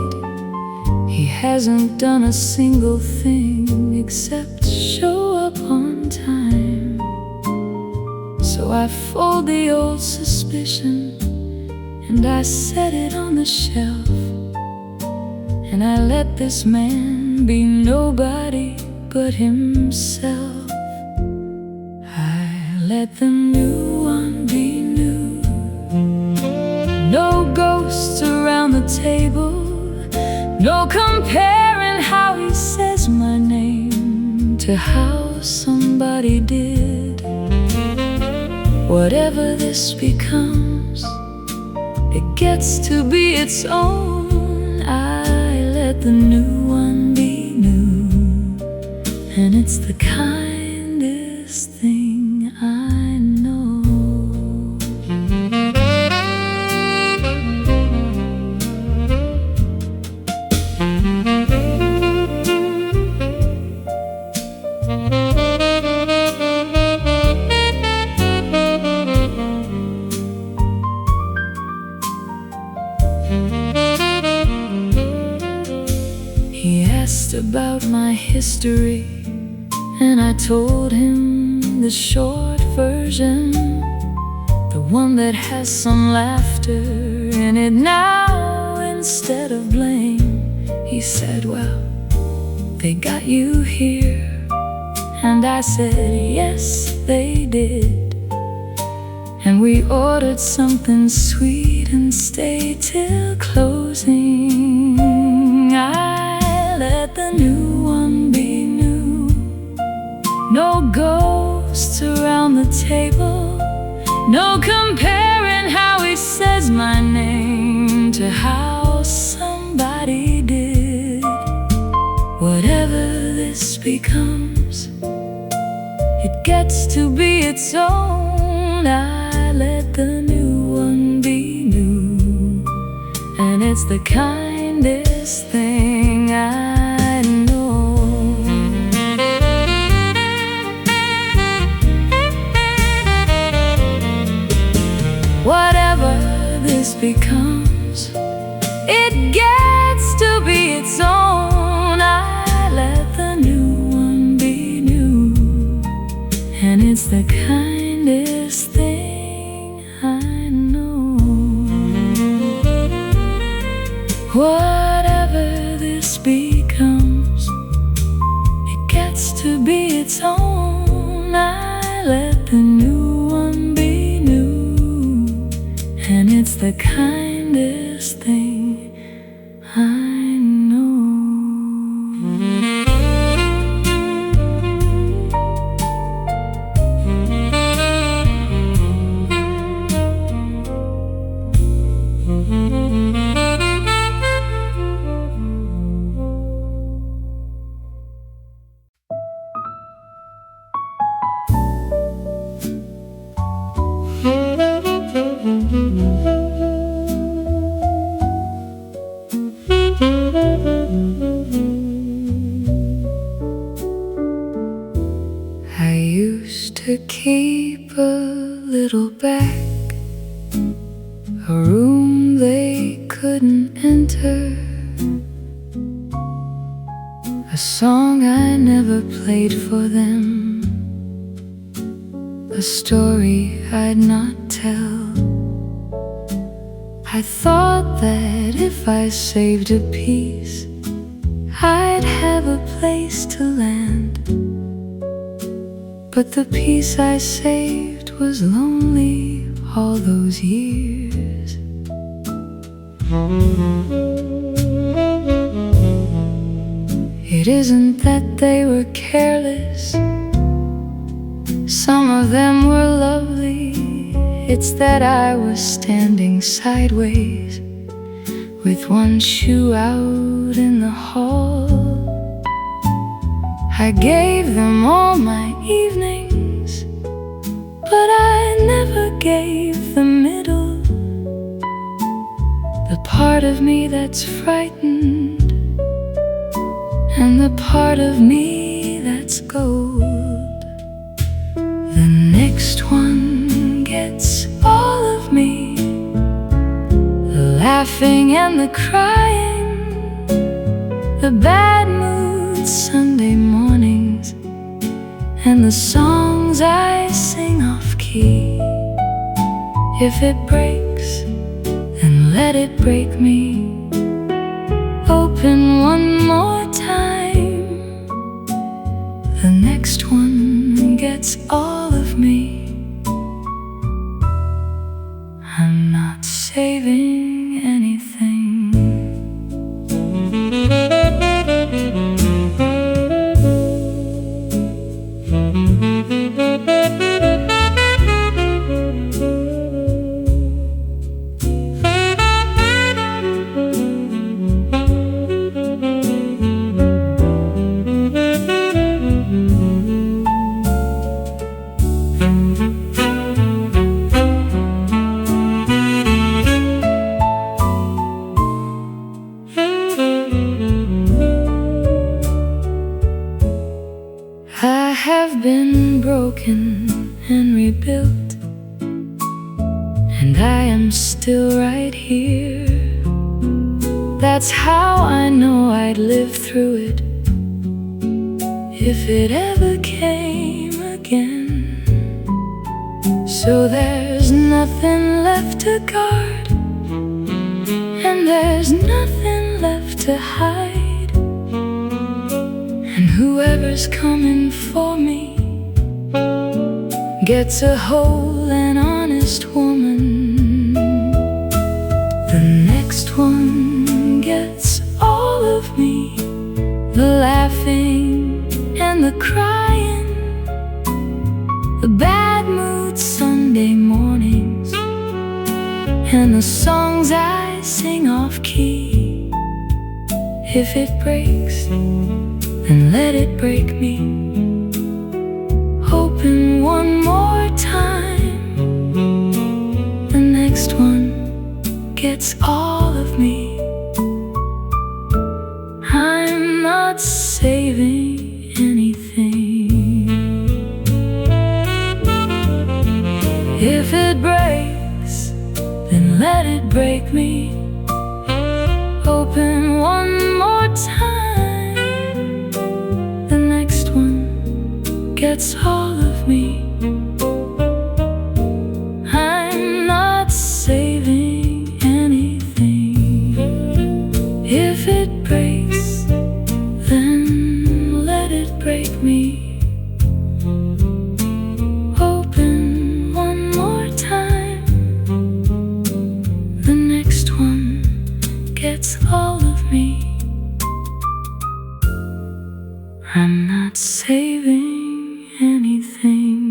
He hasn't done a single thing except show up on time. So I fold the old suspicion and I set it on the shelf, and I let this man be nobody but himself. I let the new one be new. No ghosts around the table, no comparing how he says my name to how somebody did. Whatever this becomes, it gets to be its own. I let the new one be new, and it's the kindest thing I know. He asked about my history, and I told him the short version, the one that has some laughter in it now instead of blame. He said, well, they got you here. And I said, yes, they did. And we ordered something sweet and stayed till closing. I let the new one be new. No ghosts around the table, no comparing how he says my name to how somebody did. Whatever this becomes, it gets to be its own. I let the new one be new, and it's the kindest thing I know. Whatever this becomes, it gets to be its own. I let the new one be new, and it's the kindest thing I know. Whatever this becomes, it gets to be its own. I let the new one be new, and it's the kindest thing I know. I used to keep a little back, a room they couldn't enter, a song I never played for them, a story I'd not tell. I thought that if I saved a piece, I'd have a place to land. But the piece I saved was lonely all those years. It isn't that they were careless, some of them were lovely. It's that I was standing sideways with one shoe out in the hall. I gave them all my evenings, but I never gave the middle, the part of me that's frightened, and the part of me that's gold. The next one gets all of me, the laughing and the crying, the bad moods Sunday mornings, and the songs I sing off key. key. If it breaks, then let it break me. Open one more time, the next one gets all of me. I'm not saving anything. I have been broken and rebuilt, and I am still right here. That's how I know I'd live through it if it ever came again. So there's nothing left to guard, and there's nothing left to hide. And whoever's coming for me gets a whole and honest woman. The next one gets all of me, the laughing and the crying, the bad mood Sunday mornings, and the songs I sing off key. If it breaks, then let it break me. Open one more time, the next one gets all of me. I'm not saving anything. If it breaks, then let it break me. Open one more time, the next one gets all of me. I'm not saving anything. If it breaks, then let it break me. Open one more time, the next one gets all of me. I'm not saving anything.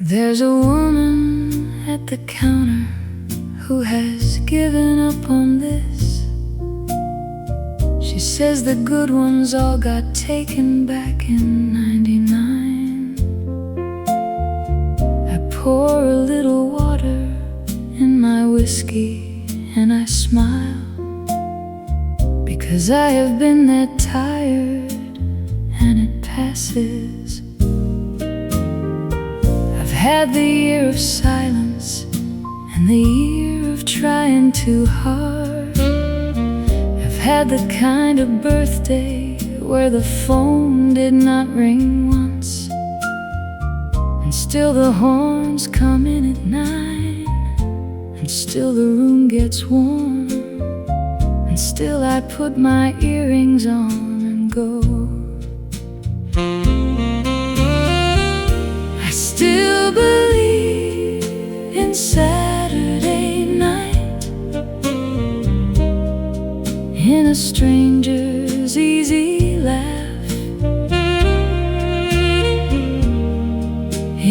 There's a woman at the counter who has given up on this. She says the good ones all got taken back in '99. I pour a little water in my whiskey and I smile, because I have been that tired and it passes. Had the year of silence and the year of trying too hard. I've had the kind of birthday where the phone did not ring once, and still the horns come in at 9, and still the room gets warm, and still I put my earrings on and go. Still believe in Saturday night, in a stranger's easy laugh,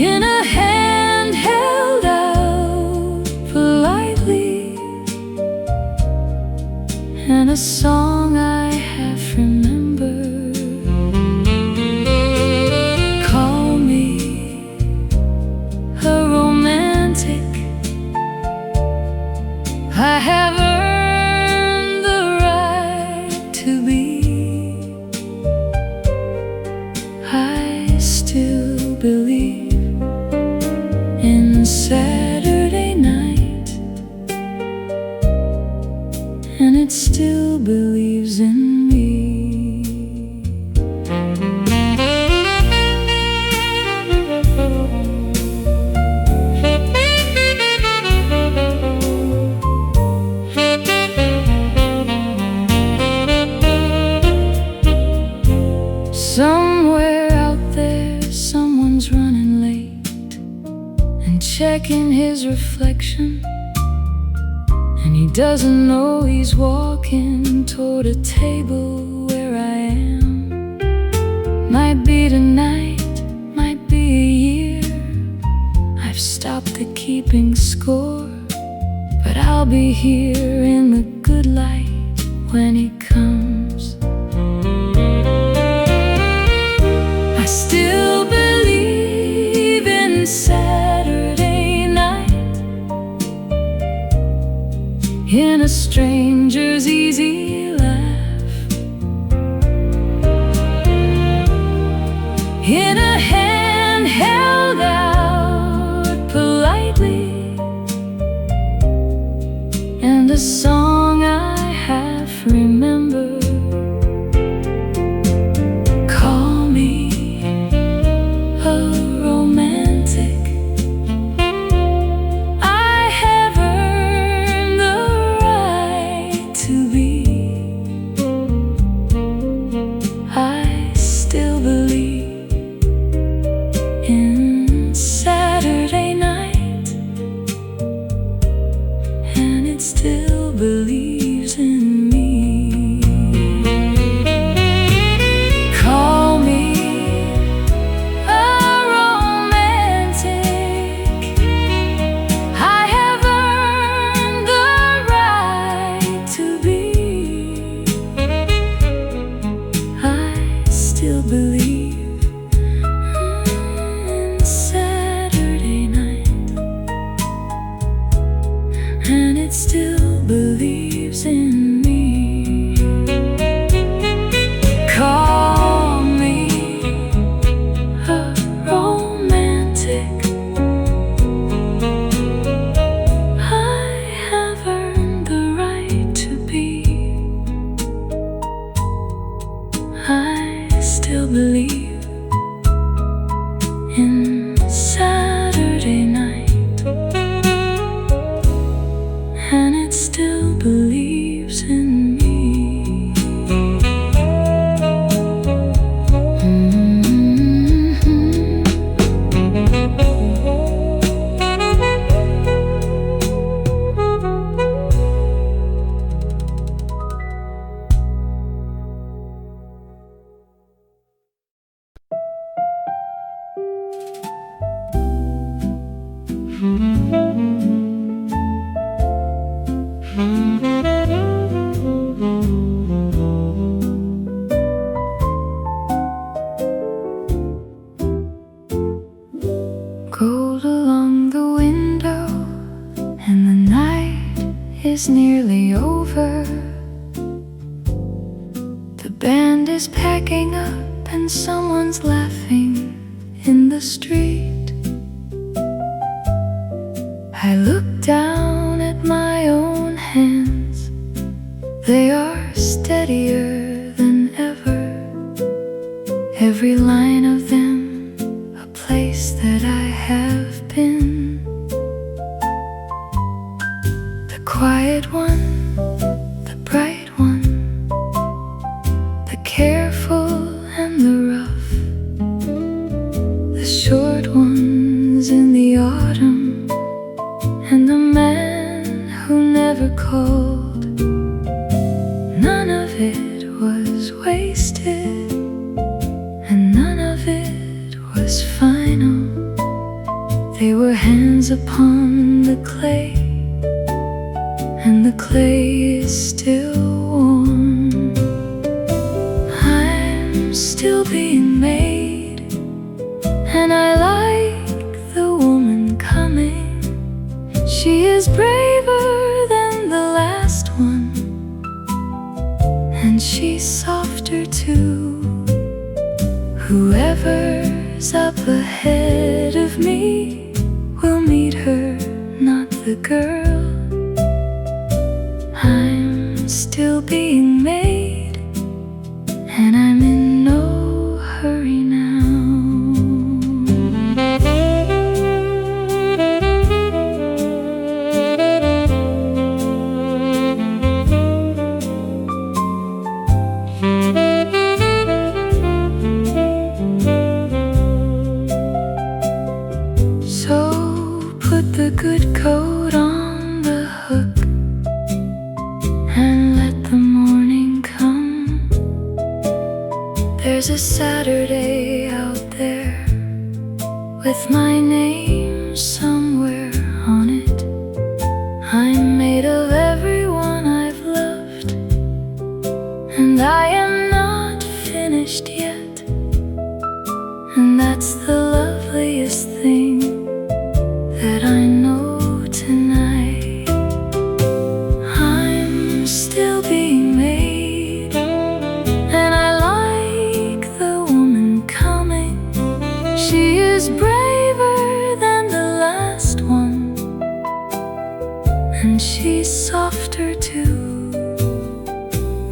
in a hand held out politely, and a song I half remember. Call me a romantic, I still believe in Saturday night, and it still believes in me. Somewhere out there, someone's running late and checking his reflection, and he doesn't know he's walking toward a table where I am. Might be tonight, might be a year, I've stopped the keeping score, but I'll be here in the good light when he comes. I still believe in Saturday night, in a stranger's easy laugh, in a hand held out politely, and a song I half remember. Still believes in me. Call me a romantic, I have earned the right to be. I still believe in Saturday night, and it still believes in me. Call me a romantic, I have earned the right to be. I still believe in Saturday night, and it still believes in me. Gold along the window, and the night is nearly over. The band is packing up and someone's laughing in the street. I look down at my own hands, they are steadier than ever. Every line of them a place that I have been. The quiet one, the bright one, the careful and the rough, the short ones in the autumn, and the man who never called. None of it was wasted, and none of it was final. They were hands upon the clay, and the clay is still warm. I'm still being made, and I like the woman coming. She is braver than the last one, and she's softer too. Who Whoever's up ahead of me will meet her, not the girl. I'm still being made, and I'm in no hurry now. So put the good coat on the hook and let the morning come. There's a Saturday out there with my name somewhere on it. I'm made of everyone I've loved, and I am not finished yet. And that's the loveliest thing that I know tonight. I'm still being made, and I like the woman coming. She is braver than the last one, and she's softer too.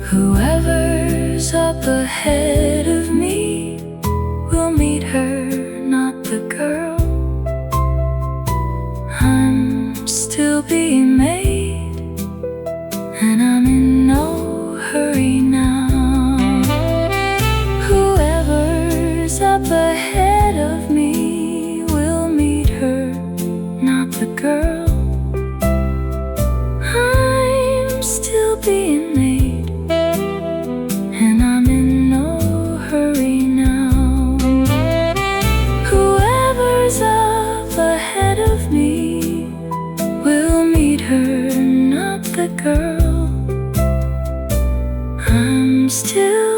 Whoever's up ahead of me will meet her, not the girl. I'm still being made, and I'm in no hurry now. Whoever's up ahead of me will meet her, not the girl. I'm still being made, and I'm in no hurry now. Whoever's up ahead of me will meet her, not the girl. I'm still